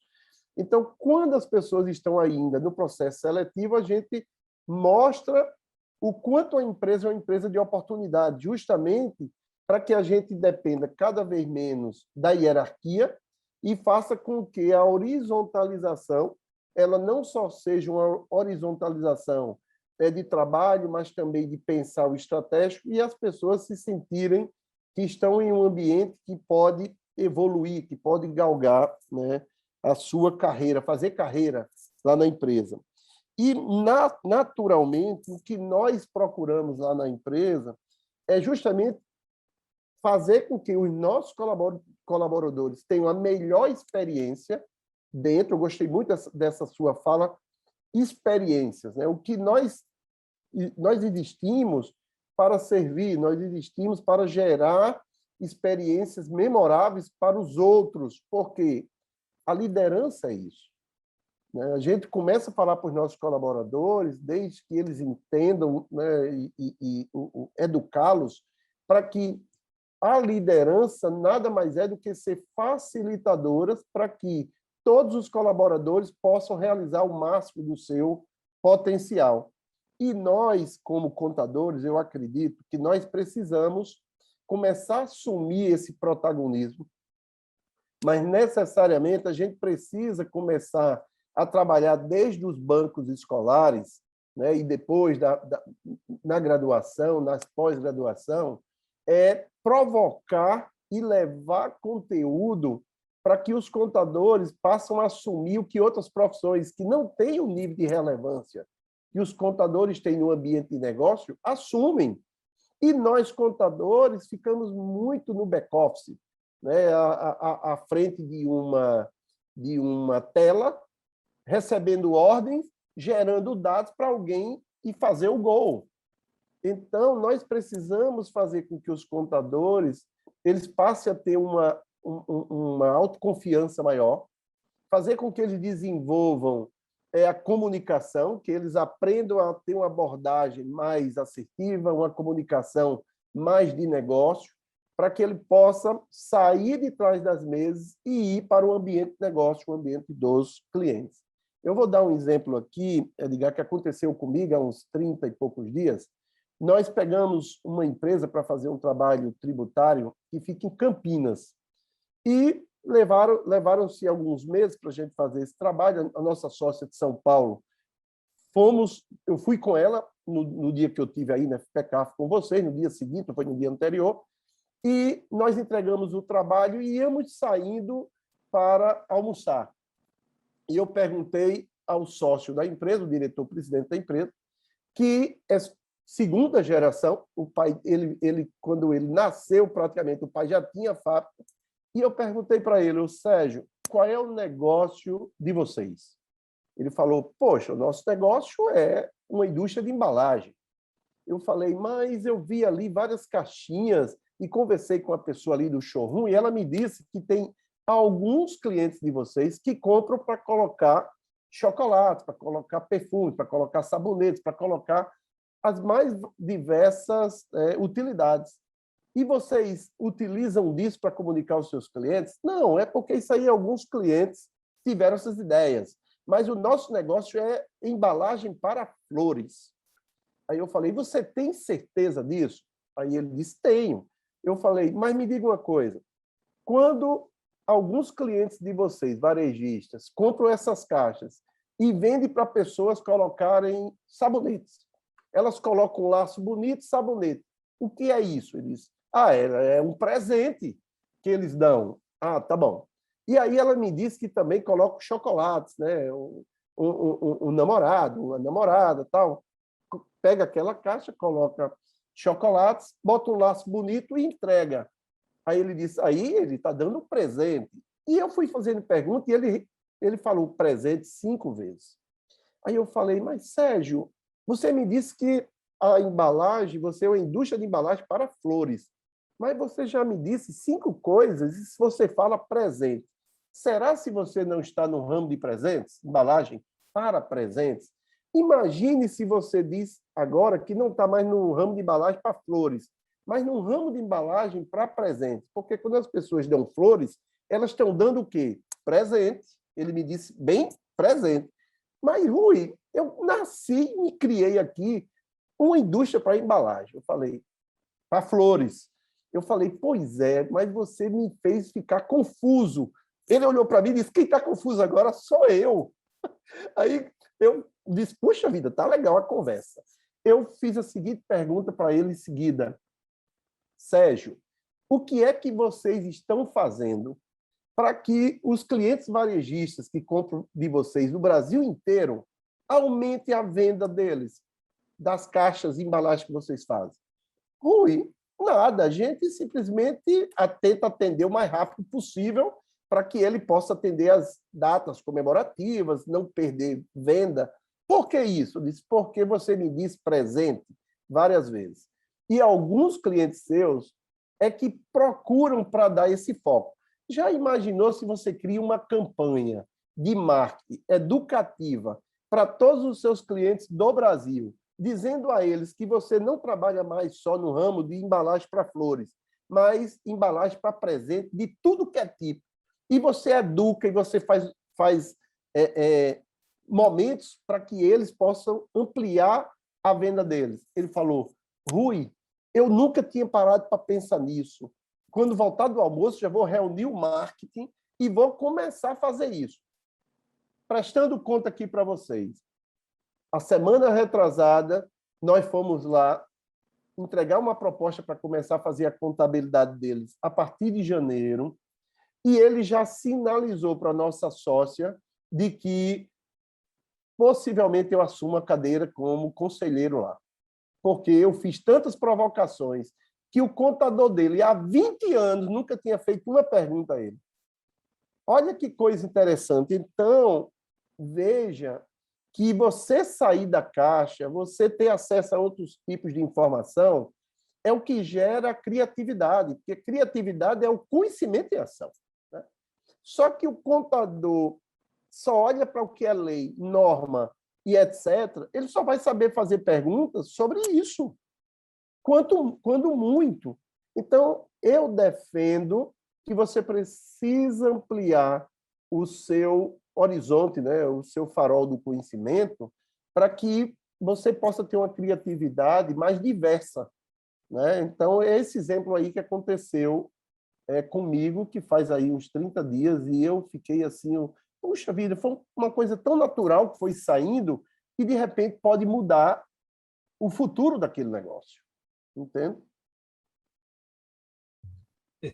Então, quando as pessoas estão ainda no processo seletivo, a gente mostra o quanto a empresa é uma empresa de oportunidade, justamente para que a gente dependa cada vez menos da hierarquia e faça com que a horizontalização ela não só seja uma horizontalização de trabalho, mas também de pensar o estratégico e as pessoas se sentirem que estão em um ambiente que pode evoluir, que pode galgar, né, a sua carreira, fazer carreira lá na empresa. E, naturalmente, o que nós procuramos lá na empresa é justamente fazer com que os nossos colaboradores tenham a melhor experiência dentro. Eu gostei muito dessa sua fala, experiências, né? O que nós existimos para servir, nós existimos para gerar experiências memoráveis para os outros, porque a liderança é isso. A gente começa a falar para os nossos colaboradores, desde que eles entendam, né, e educá-los, para que a liderança nada mais é do que ser facilitadoras para que todos os colaboradores possam realizar o máximo do seu potencial. E nós, como contadores, eu acredito que nós precisamos começar a assumir esse protagonismo, mas necessariamente a gente precisa começar a trabalhar desde os bancos escolares, né, e depois na graduação, nas pós-graduação, provocar e levar conteúdo para que os contadores passem a assumir o que outras profissões que não têm o nível de relevância que os contadores têm no ambiente de negócio assumem. E nós, contadores, ficamos muito no back-office, né, à frente de uma tela, recebendo ordens, gerando dados para alguém e fazer o gol. Então, nós precisamos fazer com que os contadores eles passem a ter uma autoconfiança maior, fazer com que eles desenvolvam a comunicação, que eles aprendam a ter uma abordagem mais assertiva, uma comunicação mais de negócio, para que ele possa sair de trás das mesas e ir para o ambiente de negócio, o ambiente dos clientes. Eu vou dar um exemplo aqui, Edgar, que aconteceu comigo há uns 30 e poucos dias. Nós pegamos uma empresa para fazer um trabalho tributário que fica em Campinas. E Levaram-se alguns meses para a gente fazer esse trabalho. A nossa sócia de São Paulo, eu fui com ela no dia que eu tive aí na FPCAF com vocês, no dia seguinte, foi no dia anterior, e nós entregamos o trabalho e íamos saindo para almoçar. E eu perguntei ao sócio da empresa, o diretor-presidente da empresa, que é segunda geração, o pai, quando ele nasceu, praticamente, o pai já tinha fábrica, e eu perguntei para ele, Sérgio, qual é o negócio de vocês? Ele falou, poxa, o nosso negócio é uma indústria de embalagem. Eu falei, mas eu vi ali várias caixinhas e conversei com a pessoa ali do showroom e ela me disse que tem alguns clientes de vocês que compram para colocar chocolates, para colocar perfumes, para colocar sabonetes, para colocar as mais diversas utilidades. E vocês utilizam disso para comunicar aos seus clientes? Não, é porque isso aí alguns clientes tiveram essas ideias. Mas o nosso negócio é embalagem para flores. Aí eu falei, você tem certeza disso? Aí ele disse, tenho. Eu falei, mas me diga uma coisa, quando alguns clientes de vocês, varejistas, compram essas caixas e vendem para pessoas colocarem sabonetes, elas colocam um laço bonito, sabonete. O que é isso? Ele disse, é um presente que eles dão. Ah, tá bom. E aí ela me disse que também coloca chocolates, né? Um namorado, uma namorada, tal. Pega aquela caixa, coloca chocolates, bota um laço bonito e entrega. Aí ele disse, aí ele está dando um presente. E eu fui fazendo pergunta e ele falou presente 5 vezes. Aí eu falei, mas Sérgio, você me disse que a embalagem, você é uma indústria de embalagem para flores, mas você já me disse 5 coisas e se você fala presente. Será se você não está no ramo de presentes, embalagem para presentes? Imagine se você diz agora que não está mais no ramo de embalagem para flores, mas no ramo de embalagem para presentes. Porque quando as pessoas dão flores, elas estão dando o quê? Presente. Ele me disse, bem, presente. Mas, Rui, eu nasci e me criei aqui uma indústria para embalagem. Eu falei, para flores. Eu falei, pois é, mas você me fez ficar confuso. Ele olhou para mim e disse, quem está confuso agora sou eu. Aí eu disse, puxa vida, tá legal a conversa. Eu fiz a seguinte pergunta para ele em seguida. Sérgio, o que é que vocês estão fazendo para que os clientes varejistas que compram de vocês no Brasil inteiro aumentem a venda deles, das caixas e embalagens que vocês fazem? Rui, nada. A gente simplesmente tenta atender o mais rápido possível para que ele possa atender as datas comemorativas, não perder venda. Por que isso? Eu disse, porque você me diz presente várias vezes. E alguns clientes seus é que procuram para dar esse foco. Já imaginou se você cria uma campanha de marketing educativa para todos os seus clientes do Brasil, dizendo a eles que você não trabalha mais só no ramo de embalagem para flores, mas embalagem para presente de tudo que é tipo. E você educa e você faz momentos para que eles possam ampliar a venda deles. Ele falou, Rui, eu nunca tinha parado para pensar nisso. Quando voltar do almoço, já vou reunir o marketing e vou começar a fazer isso. Prestando conta aqui para vocês. A semana retrasada, nós fomos lá entregar uma proposta para começar a fazer a contabilidade deles a partir de janeiro, e ele já sinalizou para a nossa sócia de que possivelmente eu assumo a cadeira como conselheiro lá. Porque eu fiz tantas provocações que o contador dele, há 20 anos, nunca tinha feito uma pergunta a ele. Olha que coisa interessante. Então, veja que você sair da caixa, você ter acesso a outros tipos de informação, é o que gera criatividade, porque criatividade é o conhecimento em ação. Né? Só que o contador só olha para o que é lei, norma e etc., ele só vai saber fazer perguntas sobre isso, quando muito. Então, eu defendo que você precisa ampliar o seu horizonte, né, o seu farol do conhecimento, para que você possa ter uma criatividade mais diversa. Né? Então, é esse exemplo aí que aconteceu comigo, que faz aí uns 30 dias, e eu fiquei assim, puxa vida, foi uma coisa tão natural que foi saindo, e de repente pode mudar o futuro daquele negócio. Entende?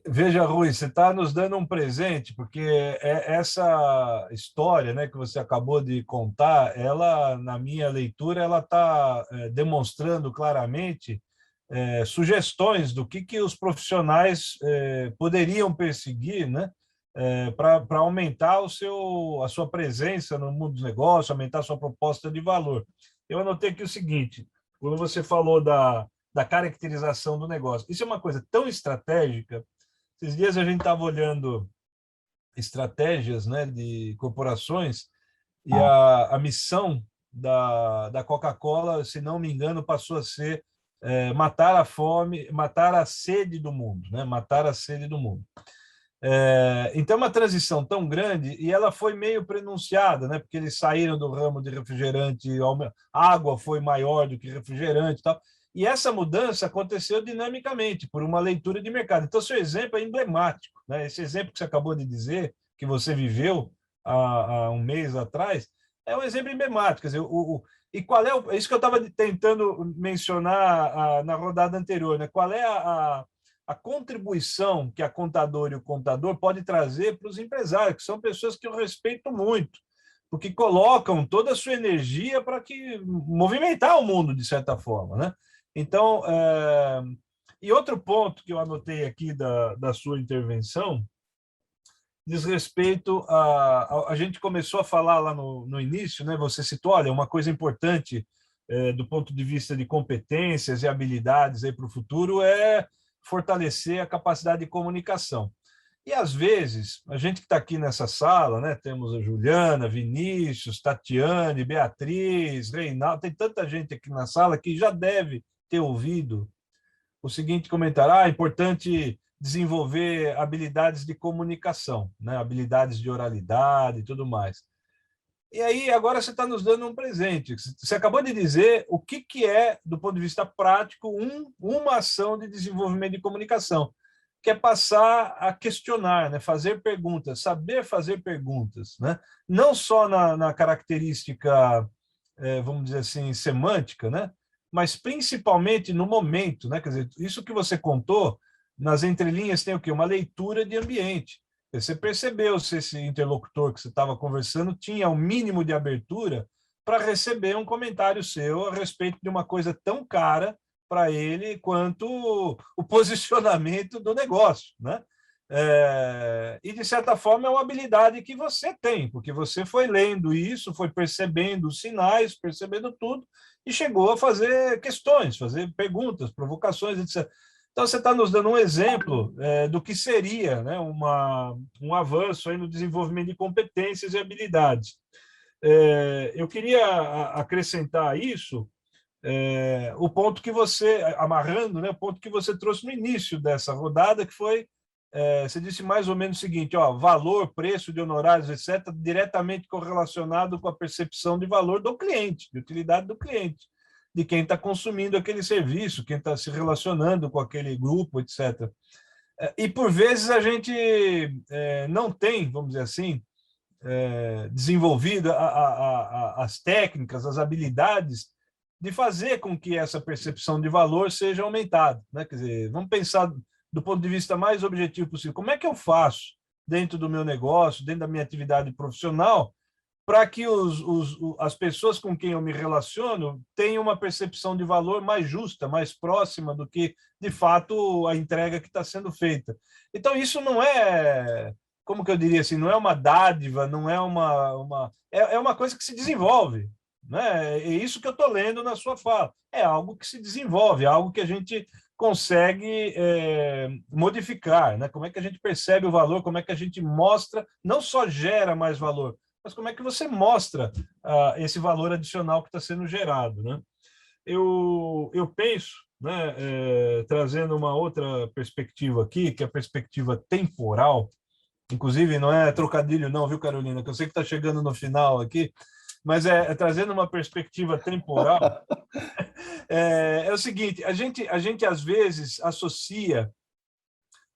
Veja, Rui, você está nos dando um presente, porque essa história, né, que você acabou de contar, ela, na minha leitura, ela está demonstrando claramente sugestões do que os profissionais poderiam perseguir, né, para aumentar a sua presença no mundo dos negócios, aumentar a sua proposta de valor. Eu anotei aqui o seguinte, quando você falou da caracterização do negócio, isso é uma coisa tão estratégica. Esses dias a gente estava olhando estratégias, né, de corporações, e a missão da Coca-Cola, se não me engano, passou a ser matar a fome, matar a sede do mundo, né? Matar a sede do mundo. Então, uma transição tão grande, e ela foi meio prenunciada, né? Porque eles saíram do ramo de refrigerante, água foi maior do que refrigerante e tal. E essa mudança aconteceu dinamicamente, por uma leitura de mercado. Então, seu exemplo é emblemático, né? Esse exemplo que você acabou de dizer, que você viveu há um mês atrás, é um exemplo emblemático. Quer dizer, e qual é isso que eu estava tentando mencionar na rodada anterior, né? Qual é a contribuição que a contadora e o contador pode trazer para os empresários, que são pessoas que eu respeito muito, porque colocam toda a sua energia para movimentar o mundo, de certa forma, né? Então, e outro ponto que eu anotei aqui da sua intervenção diz respeito a gente começou a falar lá no início, né? Você citou, olha, uma coisa importante do ponto de vista de competências e habilidades para o futuro é fortalecer a capacidade de comunicação. E, às vezes, a gente que está aqui nessa sala, né, temos a Juliana, Vinícius, Tatiane, Beatriz, Reinaldo, tem tanta gente aqui na sala que já deve ter ouvido o seguinte comentário: é importante desenvolver habilidades de comunicação, né, habilidades de oralidade e tudo mais. E aí, agora você está nos dando um presente. Você acabou de dizer o que é, do ponto de vista prático, uma ação de desenvolvimento de comunicação, que é passar a questionar, né? Fazer perguntas, saber fazer perguntas, né? Não só na característica, vamos dizer assim, semântica, né? Mas principalmente no momento, né? Quer dizer, isso que você contou, nas entrelinhas tem o quê? Uma leitura de ambiente. Você percebeu se esse interlocutor que você estava conversando tinha o mínimo de abertura para receber um comentário seu a respeito de uma coisa tão cara para ele quanto o posicionamento do negócio, né? E, de certa forma, é uma habilidade que você tem, porque você foi lendo isso, foi percebendo os sinais, percebendo tudo, e chegou a fazer questões, fazer perguntas, provocações, etc. Então, você está nos dando um exemplo do que seria, né, um avanço aí no desenvolvimento de competências e habilidades. Eu queria acrescentar isso, o ponto que você, amarrando, né, o ponto que você trouxe no início dessa rodada, que foi, você disse mais ou menos o seguinte, ó, valor, preço de honorários, etc., diretamente correlacionado com a percepção de valor do cliente, de utilidade do cliente, de quem está consumindo aquele serviço, quem está se relacionando com aquele grupo, etc. E, por vezes, a gente não tem, vamos dizer assim, desenvolvido as técnicas, as habilidades de fazer com que essa percepção de valor seja aumentada, né? Quer dizer, vamos pensar do ponto de vista mais objetivo possível. Como é que eu faço dentro do meu negócio, dentro da minha atividade profissional, para que as pessoas com quem eu me relaciono tenham uma percepção de valor mais justa, mais próxima do que, de fato, a entrega que está sendo feita. Então, isso não é, como que eu diria assim, não é uma dádiva, não é é uma coisa que se desenvolve, né? É isso que eu estou lendo na sua fala. É algo que se desenvolve, é algo que a gente consegue modificar, né? Como é que a gente percebe o valor, como é que a gente mostra, não só gera mais valor, mas como é que você mostra esse valor adicional que está sendo gerado, né? Eu penso, né, trazendo uma outra perspectiva aqui, que é a perspectiva temporal, inclusive não é trocadilho não, viu, Carolina, que eu sei que está chegando no final aqui, mas trazendo uma perspectiva temporal, é o seguinte, a gente às vezes associa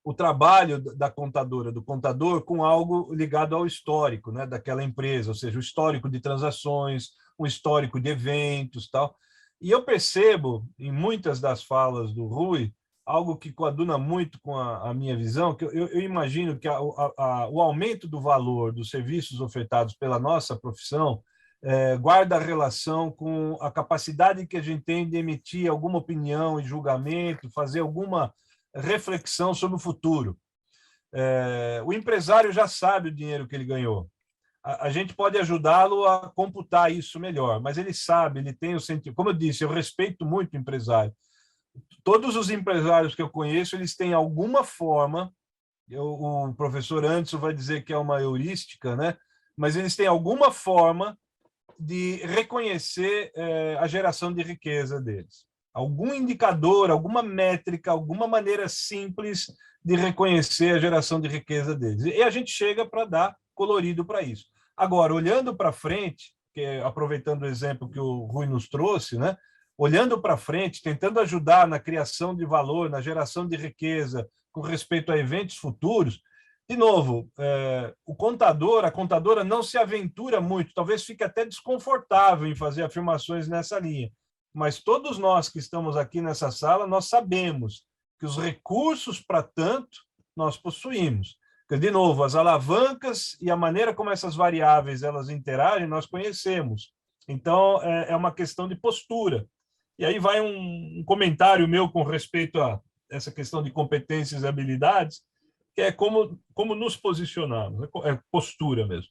o trabalho da contadora, do contador, com algo ligado ao histórico, né, daquela empresa, ou seja, o histórico de transações, o histórico de eventos, tal. E eu percebo, em muitas das falas do Rui, algo que coaduna muito com a minha visão, que eu imagino que o aumento do valor dos serviços ofertados pela nossa profissão guarda relação com a capacidade que a gente tem de emitir alguma opinião e julgamento, fazer alguma reflexão sobre o futuro. O empresário já sabe o dinheiro que ele ganhou. A gente pode ajudá-lo a computar isso melhor, mas ele sabe, ele tem o sentido. Como eu disse, eu respeito muito o empresário. Todos os empresários que eu conheço, eles têm alguma forma, o professor Anderson vai dizer que é uma heurística, né? Mas eles têm alguma forma de reconhecer a geração de riqueza deles. Algum indicador, alguma métrica, alguma maneira simples de reconhecer a geração de riqueza deles. E a gente chega para dar colorido para isso. Agora, olhando para frente, aproveitando o exemplo que o Rui nos trouxe, né? Olhando para frente, tentando ajudar na criação de valor, na geração de riqueza, com respeito a eventos futuros, de novo, o contador, a contadora não se aventura muito, talvez fique até desconfortável em fazer afirmações nessa linha, mas todos nós que estamos aqui nessa sala, nós sabemos que os recursos para tanto nós possuímos. De novo, as alavancas e a maneira como essas variáveis elas interagem, nós conhecemos. Então, é uma questão de postura. E aí vai um comentário meu com respeito a essa questão de competências e habilidades, que é como nos posicionarmos, é postura mesmo.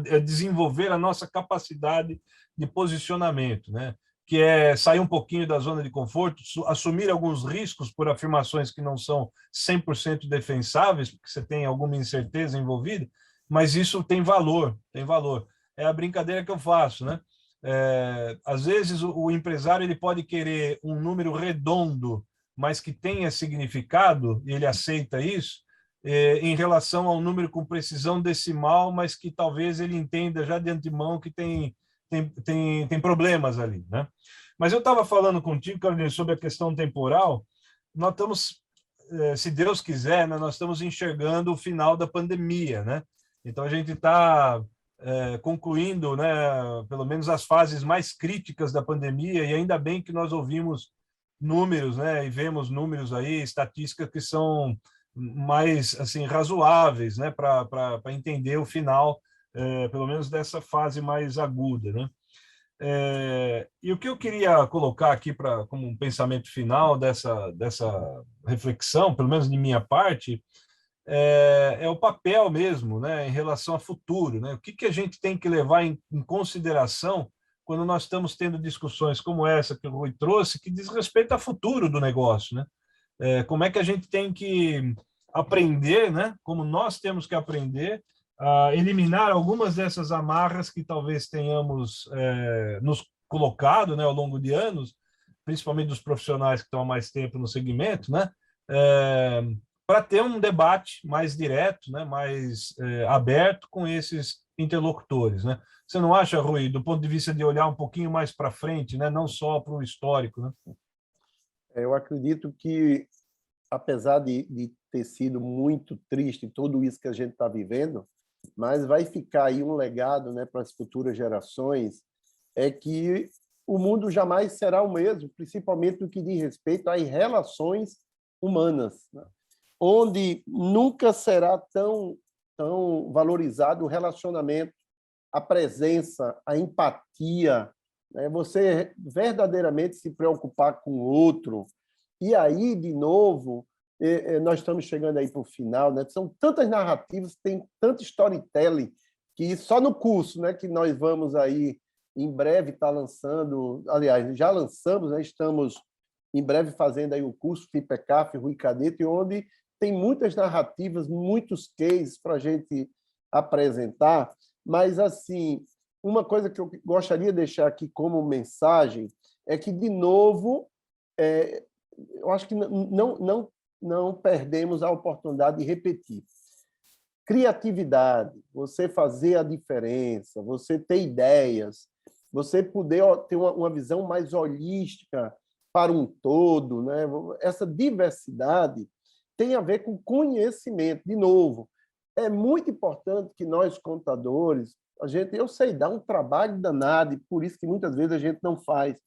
É desenvolver a nossa capacidade de posicionamento, né? Que é sair um pouquinho da zona de conforto, assumir alguns riscos por afirmações que não são 100% defensáveis, porque você tem alguma incerteza envolvida, mas isso tem valor, tem valor. É a brincadeira que eu faço, né? Às vezes o empresário ele pode querer um número redondo, mas que tenha significado, e ele aceita isso, em relação a um número com precisão decimal, mas que talvez ele entenda já de antemão que tem problemas ali, né? Mas eu estava falando contigo, Carolina, sobre a questão temporal. Nós estamos, se Deus quiser, né, nós estamos enxergando o final da pandemia, né? Então a gente está concluindo, né, pelo menos as fases mais críticas da pandemia, e ainda bem que nós ouvimos números, né, e vemos números aí, estatísticas que são mais assim razoáveis, né, para entender o final, pelo menos dessa fase mais aguda, né? E o que eu queria colocar aqui como um pensamento final dessa reflexão, pelo menos de minha parte, é o papel mesmo, né, em relação ao futuro, né? O que a gente tem que levar em consideração quando nós estamos tendo discussões como essa que o Rui trouxe, que diz respeito ao futuro do negócio, né? Como é que a gente tem que aprender, né? Como nós temos que aprender a eliminar algumas dessas amarras que talvez tenhamos nos colocado, né, ao longo de anos, principalmente dos profissionais que estão há mais tempo no segmento, né? Para ter um debate mais direto, né, mais aberto com esses interlocutores, né? Você não acha, Rui, do ponto de vista de olhar um pouquinho mais para frente, né, não só para o histórico, né? Eu acredito que, apesar de ter sido muito triste tudo isso que a gente está vivendo, mas vai ficar aí um legado, né, para as futuras gerações, é que o mundo jamais será o mesmo, principalmente no que diz respeito às relações humanas, né? Onde nunca será tão valorizado o relacionamento, a presença, a empatia, né? Você verdadeiramente se preocupar com o outro. E aí, de novo, nós estamos chegando aí para o final, né? São tantas narrativas, tem tanto storytelling, que só no curso, né, que nós vamos aí, em breve, estar lançando, aliás, já lançamos, né? Estamos em breve fazendo aí o curso FIPECAF, Rui Cadete, onde tem muitas narrativas, muitos cases para a gente apresentar, mas, assim, uma coisa que eu gostaria de deixar aqui como mensagem é que, de novo, eu acho que não perdemos a oportunidade de repetir. Criatividade, você fazer a diferença, você ter ideias, você poder ter uma visão mais holística para um todo, né? Essa diversidade tem a ver com conhecimento. De novo, é muito importante que nós, contadores, eu sei, dá um trabalho danado, e por isso que muitas vezes a gente não faz.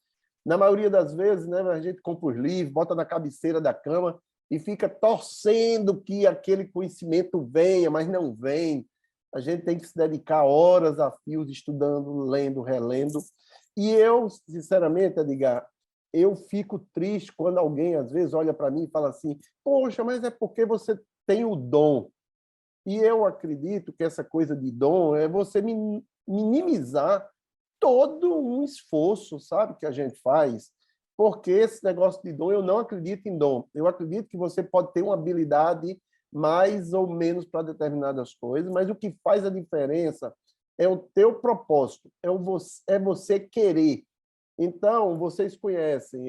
Na maioria das vezes, né, a gente compra os livros, bota na cabeceira da cama e fica torcendo que aquele conhecimento venha, mas não vem. A gente tem que se dedicar horas a fios estudando, lendo, relendo. E eu, sinceramente, Edgar, eu fico triste quando alguém, às vezes, olha para mim e fala assim, poxa, mas é porque você tem o dom. E eu acredito que essa coisa de dom é você minimizar todo um esforço, sabe, que a gente faz, porque esse negócio de dom, eu não acredito em dom. Eu acredito que você pode ter uma habilidade mais ou menos para determinadas coisas, mas o que faz a diferença é o teu propósito, é você querer. Então, vocês conhecem,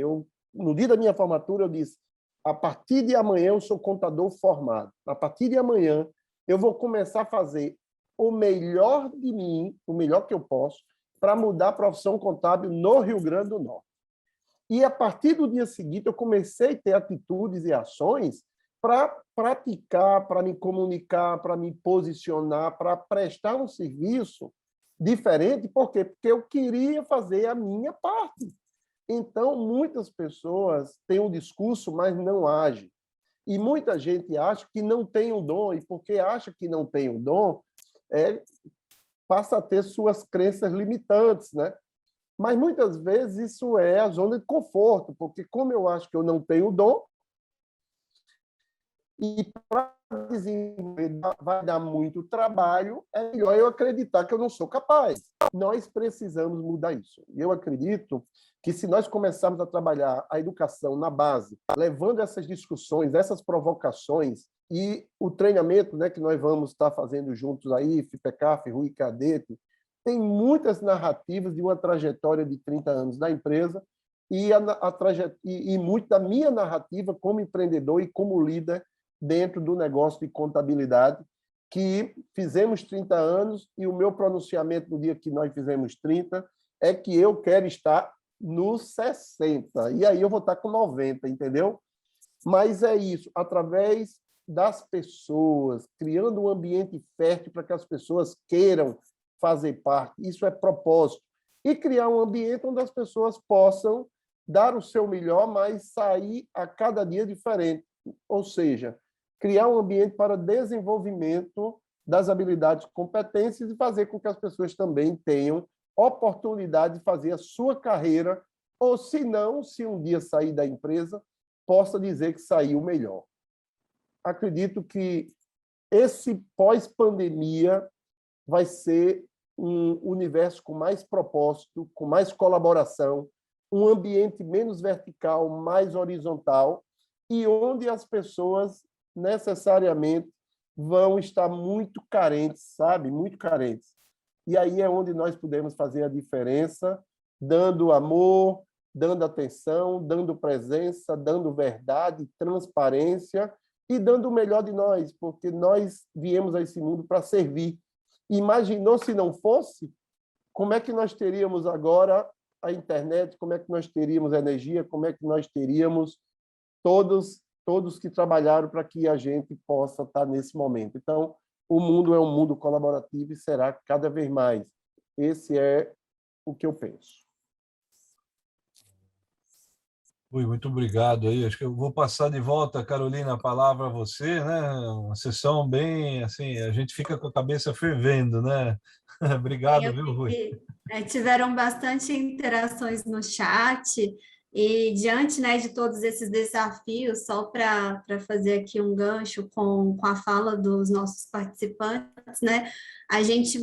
no dia da minha formatura, eu disse, a partir de amanhã eu sou contador formado. A partir de amanhã eu vou começar a fazer o melhor de mim, o melhor que eu posso, para mudar a profissão contábil no Rio Grande do Norte. E, a partir do dia seguinte, eu comecei a ter atitudes e ações para praticar, para me comunicar, para me posicionar, para prestar um serviço diferente. Por quê? Porque eu queria fazer a minha parte. Então, muitas pessoas têm um discurso, mas não agem. E muita gente acha que não tem o dom, e porque acha que não tem o dom, passa a ter suas crenças limitantes, né? Mas muitas vezes isso é a zona de conforto, porque como eu acho que eu não tenho o dom, e para desenvolver vai dar muito trabalho, é melhor eu acreditar que eu não sou capaz. Nós precisamos mudar isso. E eu acredito que se nós começarmos a trabalhar a educação na base, levando essas discussões, essas provocações e o treinamento, né, que nós vamos estar fazendo juntos aí, FIPECAF, Rui Cadete, tem muitas narrativas de uma trajetória de 30 anos da empresa e muito da minha narrativa como empreendedor e como líder dentro do negócio de contabilidade, que fizemos 30 anos e o meu pronunciamento no dia que nós fizemos 30 é que eu quero estar nos 60, e aí eu vou estar com 90, entendeu? Mas é isso, através das pessoas, criando um ambiente fértil para que as pessoas queiram fazer parte, isso é propósito, e criar um ambiente onde as pessoas possam dar o seu melhor, mas sair a cada dia diferente, ou seja, criar um ambiente para desenvolvimento das habilidades e competências e fazer com que as pessoas também tenham oportunidade de fazer a sua carreira, ou se não, se um dia sair da empresa, possa dizer que saiu melhor. Acredito que esse pós-pandemia vai ser um universo com mais propósito, com mais colaboração, um ambiente menos vertical, mais horizontal, e onde as pessoas necessariamente vão estar muito carentes, sabe? Muito carentes. E aí é onde nós podemos fazer a diferença, dando amor, dando atenção, dando presença, dando verdade, transparência e dando o melhor de nós, porque nós viemos a esse mundo para servir. Imaginou se não fosse? Como é que nós teríamos agora a internet? Como é que nós teríamos a energia? Como é que nós teríamos todos que trabalharam para que a gente possa estar nesse momento? Então, o mundo é um mundo colaborativo e será cada vez mais. Esse é o que eu penso. Ui, muito obrigado aí. Acho que eu vou passar de volta, Carolina, a palavra a você, né? Uma sessão bem assim, a gente fica com a cabeça fervendo, né? Obrigado, viu, Rui? Tiveram bastante interações no chat e diante, né, de todos esses desafios, só para fazer aqui um gancho com a fala dos nossos participantes, né? A gente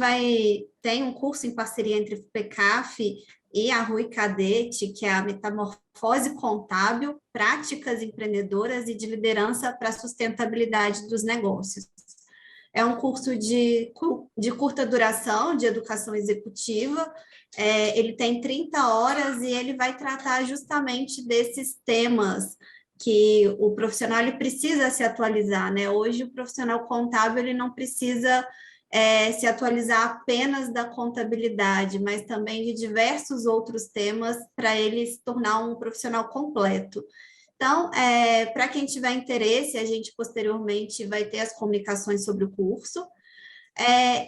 tem um curso em parceria entre o FIPECAF e a Rui Cadete, que é a Metamorfose Contábil, Práticas Empreendedoras e de Liderança para a Sustentabilidade dos Negócios. É um curso de curta duração, de educação executiva, ele tem 30 horas e ele vai tratar justamente desses temas que o profissional ele precisa se atualizar, né? Hoje, o profissional contábil ele não precisa se atualizar apenas da contabilidade, mas também de diversos outros temas para ele se tornar um profissional completo. Então, para quem tiver interesse, a gente posteriormente vai ter as comunicações sobre o curso.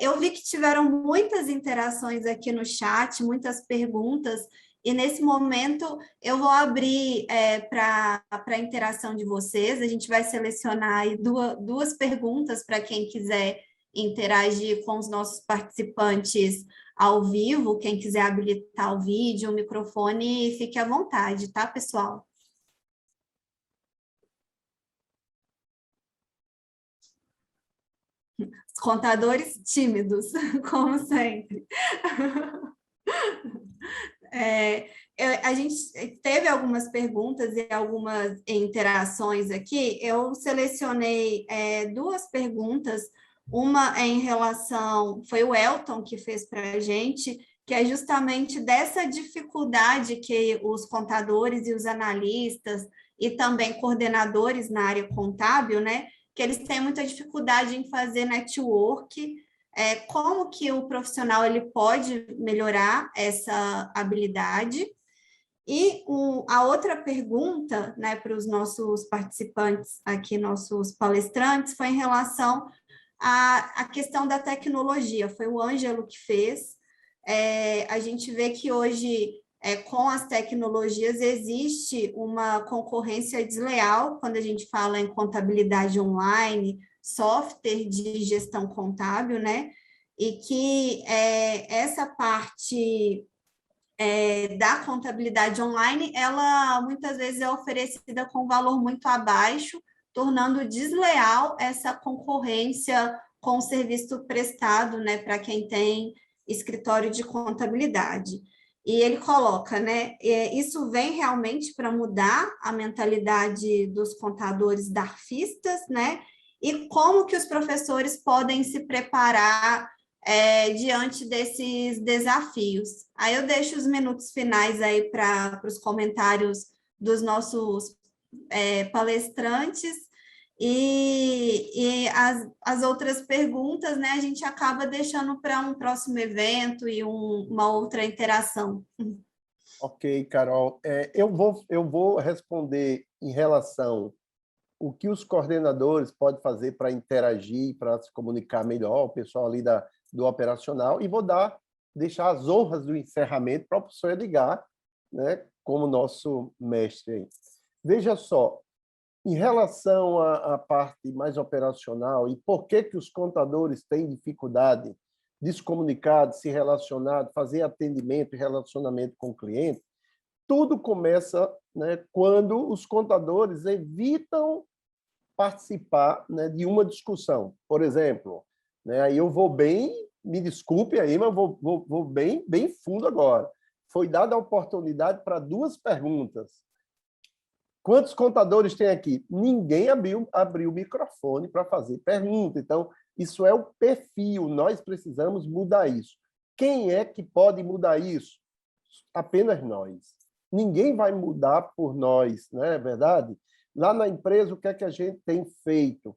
Eu vi que tiveram muitas interações aqui no chat, muitas perguntas, e nesse momento eu vou abrir para a interação de vocês. A gente vai selecionar aí duas perguntas para quem quiser interagir com os nossos participantes ao vivo. Quem quiser habilitar o vídeo, o microfone, fique à vontade, tá, pessoal? Os contadores tímidos, como sempre. A gente teve algumas perguntas e algumas interações aqui. Eu selecionei duas perguntas. Uma é em relação, foi o Elton que fez para a gente, que é justamente dessa dificuldade que os contadores e os analistas e também coordenadores na área contábil, né, que eles têm muita dificuldade em fazer network. Como que o profissional ele pode melhorar essa habilidade? E a outra pergunta, né, para os nossos participantes aqui, nossos palestrantes, foi em relação à questão da tecnologia. Foi o Ângelo que fez. A gente vê que hoje, com as tecnologias, existe uma concorrência desleal quando a gente fala em contabilidade online, software de gestão contábil, né? E que essa parte da contabilidade online, ela muitas vezes é oferecida com valor muito abaixo, tornando desleal essa concorrência com o serviço prestado, né, para quem tem escritório de contabilidade. E ele coloca, né, isso vem realmente para mudar a mentalidade dos contadores darfistas, né, e como que os professores podem se preparar diante desses desafios. Aí eu deixo os minutos finais aí para os comentários dos nossos palestrantes e as outras perguntas, né, a gente acaba deixando para um próximo evento e uma outra interação. Ok, Carol. Eu vou responder em relação o que os coordenadores podem fazer para interagir, para se comunicar melhor, o pessoal ali do operacional, e vou deixar as honras do encerramento para o professor Edgar, né, como nosso mestre. Veja só, em relação à parte mais operacional e por que os contadores têm dificuldade de se comunicar, de se relacionar, de fazer atendimento e relacionamento com o cliente, tudo começa, né, quando os contadores evitam participar, né, de uma discussão. Por exemplo, né, aí eu vou bem, me desculpe aí, mas vou bem fundo agora. Foi dada a oportunidade para duas perguntas. Quantos contadores tem aqui? Ninguém abriu o microfone para fazer pergunta. Então, isso é o perfil, nós precisamos mudar isso. Quem é que pode mudar isso? Apenas nós. Ninguém vai mudar por nós, não é verdade? Lá na empresa, o que é que a gente tem feito?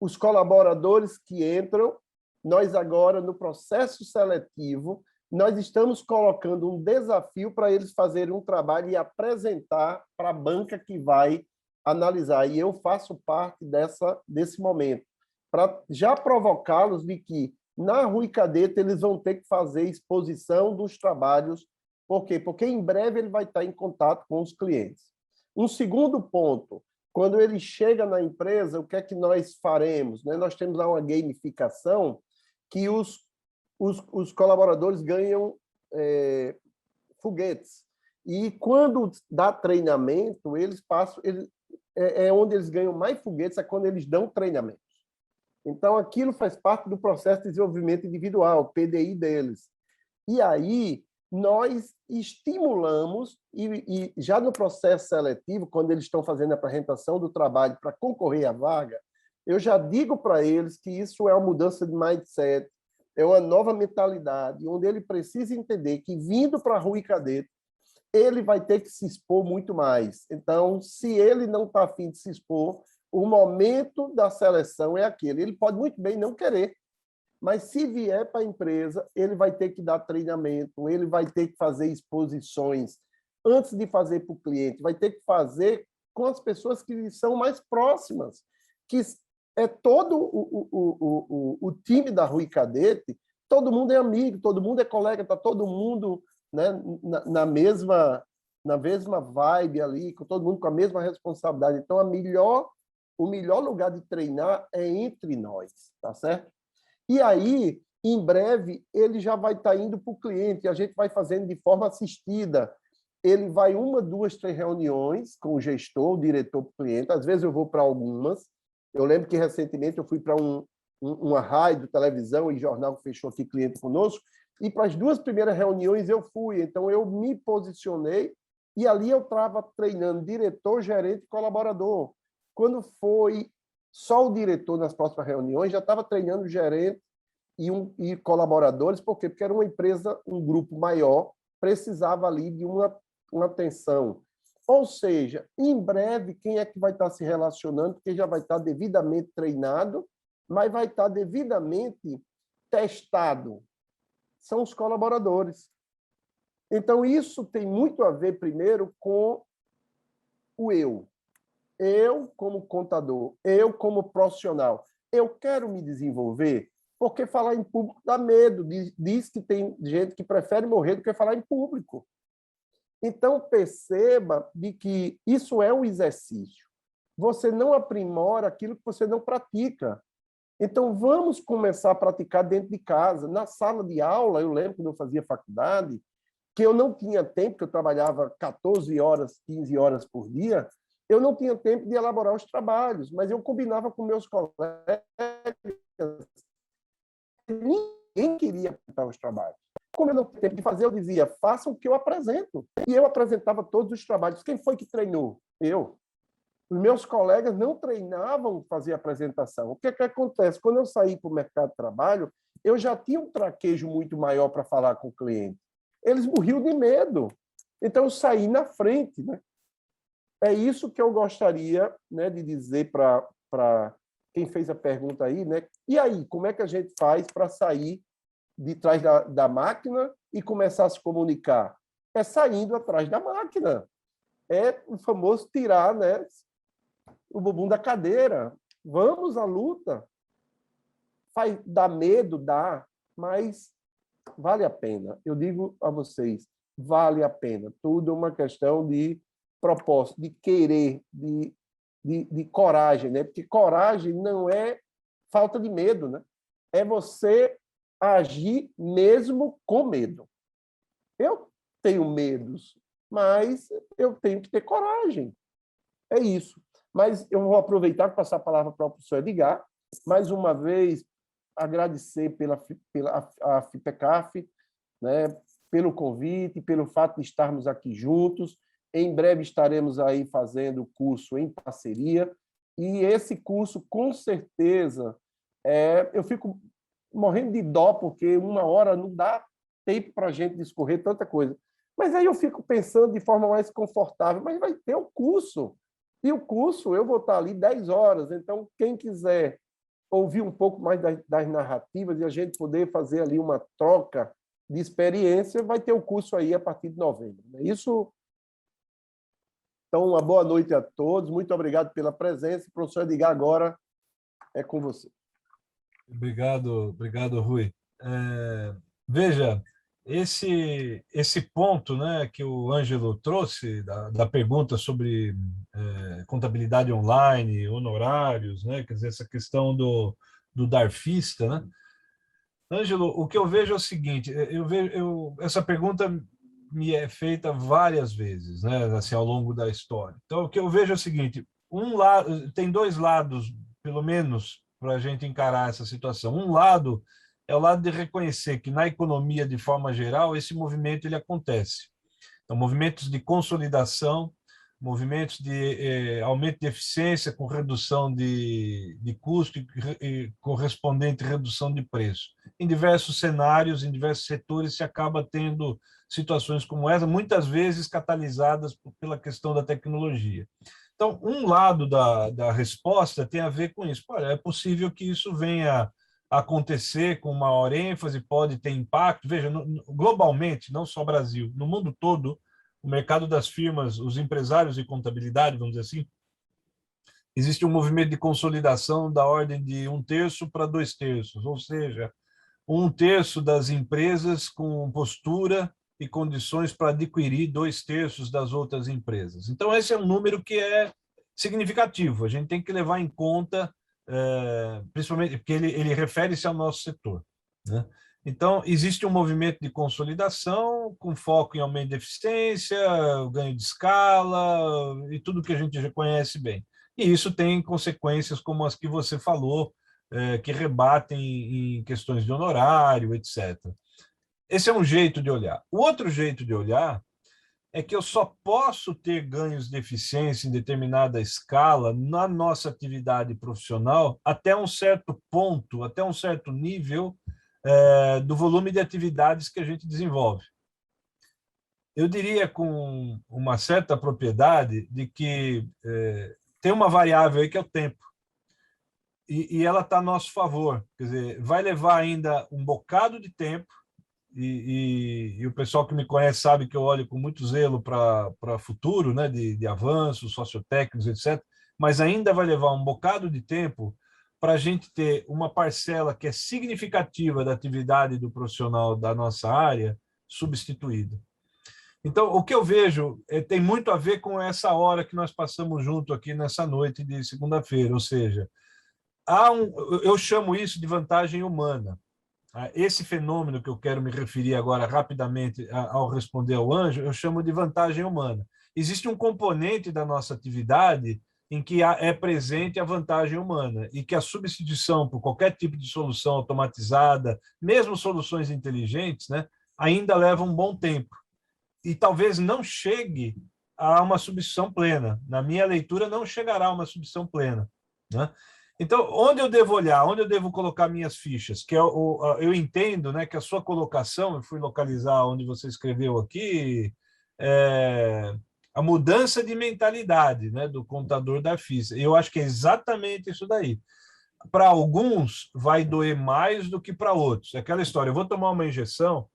Os colaboradores que entram, nós agora, no processo seletivo, nós estamos colocando um desafio para eles fazerem um trabalho e apresentar para a banca que vai analisar. E eu faço parte desse momento, para já provocá-los de que, na Rui Cadete, eles vão ter que fazer exposição dos trabalhos. Por quê? Porque em breve ele vai estar em contato com os clientes. Um segundo ponto, quando ele chega na empresa, o que é que nós faremos? Nós temos lá uma gamificação que os colaboradores ganham foguetes. E quando dá treinamento, eles passam... onde eles ganham mais foguetes é quando eles dão treinamento. Então, aquilo faz parte do processo de desenvolvimento individual, PDI deles. E aí, nós estimulamos, e já no processo seletivo, quando eles estão fazendo a apresentação do trabalho para concorrer à vaga, eu já digo para eles que isso é uma mudança de mindset, é uma nova mentalidade, onde ele precisa entender que, vindo para a Rui Cadete, ele vai ter que se expor muito mais. Então, se ele não está a fim de se expor, o momento da seleção é aquele. Ele pode muito bem não querer, mas se vier para a empresa, ele vai ter que dar treinamento, ele vai ter que fazer exposições antes de fazer para o cliente, vai ter que fazer com as pessoas que são mais próximas, que é todo o time da Rui Cadete, todo mundo é amigo, todo mundo é colega, está todo mundo, né, na mesma vibe ali, com todo mundo com a mesma responsabilidade. Então, o melhor lugar de treinar é entre nós, tá certo? E aí, em breve, ele já vai estar indo para o cliente, a gente vai fazendo de forma assistida. Ele vai 1, 2, 3 reuniões com o gestor, o diretor para o cliente. Às vezes eu vou para algumas. Eu lembro que recentemente eu fui para uma rádio, televisão e jornal que fechou aqui cliente conosco, e para as 2 primeiras reuniões eu fui. Então, eu me posicionei e ali eu estava treinando diretor, gerente e colaborador. Quando foi só o diretor nas próximas reuniões, já estava treinando gerente e colaboradores. Por quê? Porque era uma empresa, um grupo maior, precisava ali de uma atenção. Ou seja, em breve, quem é que vai estar se relacionando? Porque já vai estar devidamente treinado, mas vai estar devidamente testado. São os colaboradores. Então, isso tem muito a ver, primeiro, com o eu. Eu, como contador, eu, como profissional, eu quero me desenvolver, porque falar em público dá medo. Diz que tem gente que prefere morrer do que falar em público. Então, perceba de que isso é um exercício. Você não aprimora aquilo que você não pratica. Então, vamos começar a praticar dentro de casa. Na sala de aula, eu lembro quando eu fazia faculdade, que eu não tinha tempo, que eu trabalhava 14 horas, 15 horas por dia, eu não tinha tempo de elaborar os trabalhos, mas eu combinava com meus colegas. Ninguém queria apresentar os trabalhos. Como eu não tinha tempo de fazer, eu dizia, façam o que eu apresento. E eu apresentava todos os trabalhos. Quem foi que treinou? Eu. Os meus colegas não treinavam fazer apresentação. O que acontece? Quando eu saí para o mercado de trabalho, eu já tinha um traquejo muito maior para falar com o cliente. Eles morriam de medo. Então, eu saí na frente, né? É isso que eu gostaria, né, de dizer para quem fez a pergunta aí, né? E aí, como é que a gente faz para sair de trás da máquina e começar a se comunicar? É saindo atrás da máquina. É o famoso tirar, né, o bumbum da cadeira. Vamos à luta. Dá medo, dá, mas vale a pena. Eu digo a vocês, vale a pena. Tudo é uma questão de propósito, de querer, de coragem, né? Porque coragem não é falta de medo, né? É você agir mesmo com medo. Eu tenho medos, mas eu tenho que ter coragem. É isso. Mas eu vou aproveitar e passar a palavra para o professor Edgar. Mais uma vez, agradecer pela FIPECAF, né, pelo convite, pelo fato de estarmos aqui juntos. Em breve estaremos aí fazendo o curso em parceria. E esse curso, com certeza, eu fico morrendo de dó, porque 1 hora não dá tempo para a gente discorrer tanta coisa. Mas aí eu fico pensando de forma mais confortável, mas vai ter o curso. E o curso, eu vou estar ali 10 horas. Então, quem quiser ouvir um pouco mais das narrativas e a gente poder fazer ali uma troca de experiência, vai ter o curso aí a partir de novembro. Isso. Então, uma boa noite a todos. Muito obrigado pela presença. Professor Edgar, agora é com você. Obrigado, Rui. Veja, esse ponto, né, que o Ângelo trouxe, da pergunta sobre contabilidade online, honorários, né, quer dizer, essa questão do darfista, né? Ângelo, o que eu vejo é o seguinte, essa pergunta me é feita várias vezes, né, assim, ao longo da história. Então, o que eu vejo é o seguinte, tem 2 lados, pelo menos, para a gente encarar essa situação. Um lado é o lado de reconhecer que na economia, de forma geral, esse movimento ele acontece. Então, movimentos de consolidação, movimentos de aumento de eficiência com redução de custo e correspondente redução de preço. Em diversos cenários, em diversos setores, se acaba tendo situações como essa, muitas vezes catalisadas pela questão da tecnologia. Então, um lado da resposta tem a ver com isso. Olha, é possível que isso venha a acontecer com maior ênfase, pode ter impacto. Veja, globalmente, não só Brasil, no mundo todo, o mercado das firmas, os empresários de contabilidade, vamos dizer assim, existe um movimento de consolidação da ordem de 1/3 para 2/3, ou seja, 1/3 das empresas com postura e condições para adquirir 2/3 das outras empresas. Então, esse é um número que é significativo, a gente tem que levar em conta, principalmente porque ele refere-se ao nosso setor, né? Então, existe um movimento de consolidação com foco em aumento de eficiência, ganho de escala e tudo que a gente já conhece bem. E isso tem consequências como as que você falou, que rebatem em questões de honorário, etc. Esse é um jeito de olhar. O outro jeito de olhar é que eu só posso ter ganhos de eficiência em determinada escala na nossa atividade profissional até um certo ponto, até um certo nível do volume de atividades que a gente desenvolve. Eu diria com uma certa propriedade de que tem uma variável aí que é o tempo. E ela está a nosso favor. Quer dizer, vai levar ainda um bocado de tempo, e o pessoal que me conhece sabe que eu olho com muito zelo para futuro, né, de avanços sociotécnicos, etc., mas ainda vai levar um bocado de tempo para a gente ter uma parcela que é significativa da atividade do profissional da nossa área substituída. Então, o que eu vejo tem muito a ver com essa hora que nós passamos junto aqui nessa noite de segunda-feira, ou seja, eu chamo isso de vantagem humana. Esse fenômeno que eu quero me referir agora rapidamente ao responder ao Anjo, eu chamo de vantagem humana. Existe um componente da nossa atividade em que é presente a vantagem humana e que a substituição por qualquer tipo de solução automatizada, mesmo soluções inteligentes, né, ainda leva um bom tempo. E talvez não chegue a uma substituição plena. Na minha leitura, não chegará a uma substituição plena, né? Então, onde eu devo olhar? Onde eu devo colocar minhas fichas? Que eu entendo, né, que a sua colocação, eu fui localizar onde você escreveu aqui, a mudança de mentalidade, né, do contador da FIS. Eu acho que é exatamente isso daí. Para alguns, vai doer mais do que para outros. É aquela história, eu vou tomar uma injeção,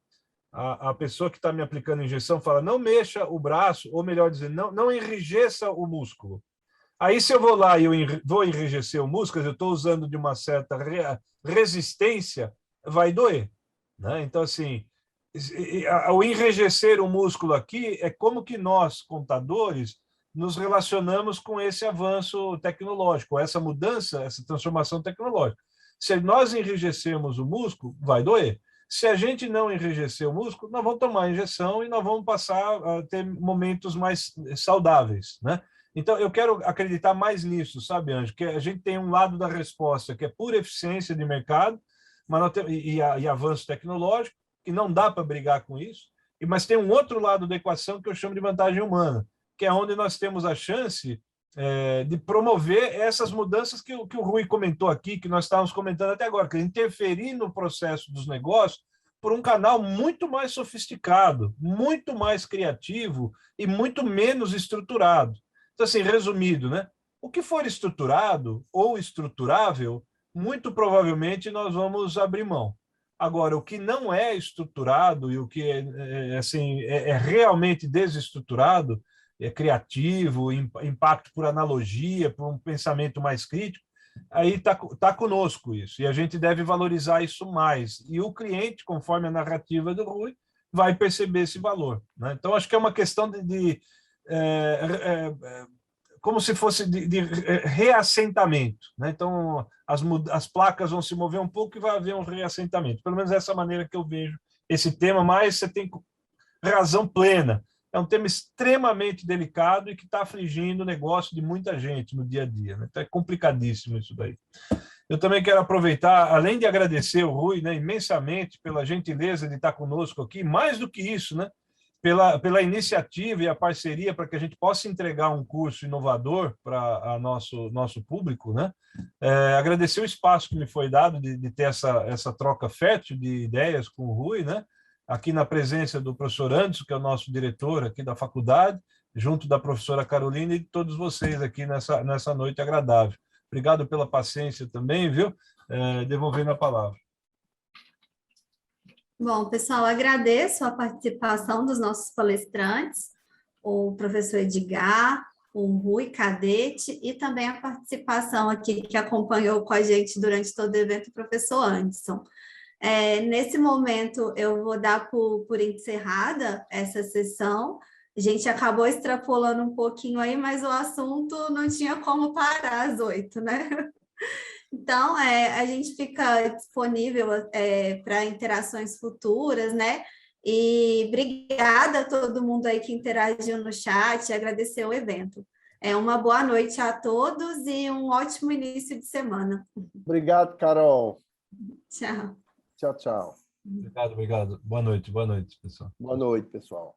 a pessoa que está me aplicando a injeção fala, não mexa o braço, ou melhor dizer, não enrijeça o músculo. Aí, se eu vou lá e eu vou enrijecer o músculo, eu estou usando de uma certa resistência, vai doer, né? Então, assim, o enrijecer o músculo aqui é como que nós, contadores, nos relacionamos com esse avanço tecnológico, essa mudança, essa transformação tecnológica. Se nós enrijecermos o músculo, vai doer. Se a gente não enrijecer o músculo, nós vamos tomar a injeção e nós vamos passar a ter momentos mais saudáveis, né? Então, eu quero acreditar mais nisso, sabe, Anjo? Que a gente tem um lado da resposta que é pura eficiência de mercado e avanço tecnológico, que não dá para brigar com isso, mas tem um outro lado da equação que eu chamo de vantagem humana, que é onde nós temos a chance de promover essas mudanças que o Rui comentou aqui, que nós estávamos comentando até agora, que é interferir no processo dos negócios por um canal muito mais sofisticado, muito mais criativo e muito menos estruturado. Então, assim, resumido, né? O que for estruturado ou estruturável, muito provavelmente nós vamos abrir mão. Agora, o que não é estruturado e o que é realmente desestruturado, é criativo, impacto por analogia, por um pensamento mais crítico, aí está conosco isso. E a gente deve valorizar isso mais. E o cliente, conforme a narrativa do Rui, vai perceber esse valor, né? Então, acho que é uma questão como se fosse de reassentamento, né? Então, as placas vão se mover um pouco e vai haver um reassentamento. Pelo menos dessa maneira que eu vejo esse tema, mas você tem razão plena. É um tema extremamente delicado e que está afligindo o negócio de muita gente no dia a dia, né? Então, é complicadíssimo isso daí. Eu também quero aproveitar, além de agradecer o Rui, né, imensamente pela gentileza de estar conosco aqui, mais do que isso, né, pela iniciativa e a parceria para que a gente possa entregar um curso inovador para nosso público, né? Agradecer o espaço que me foi dado de ter essa troca fértil de ideias com o Rui, né? Aqui na presença do professor Anderson, que é o nosso diretor aqui da faculdade, junto da professora Carolina e de todos vocês aqui nessa noite agradável. Obrigado pela paciência também, viu? Devolvendo a palavra. Bom, pessoal, agradeço a participação dos nossos palestrantes, o professor Edgar, o Rui Cadete e também a participação aqui que acompanhou com a gente durante todo o evento, o professor Anderson. Nesse momento, eu vou dar por encerrada essa sessão. A gente acabou extrapolando um pouquinho aí, mas o assunto não tinha como parar às 8, né? Então, a gente fica disponível para interações futuras, né? E obrigada a todo mundo aí que interagiu no chat, agradecer o evento. Uma boa noite a todos e um ótimo início de semana. Obrigado, Carol. Tchau. Tchau, tchau. Obrigado. Boa noite, pessoal. Boa noite, pessoal.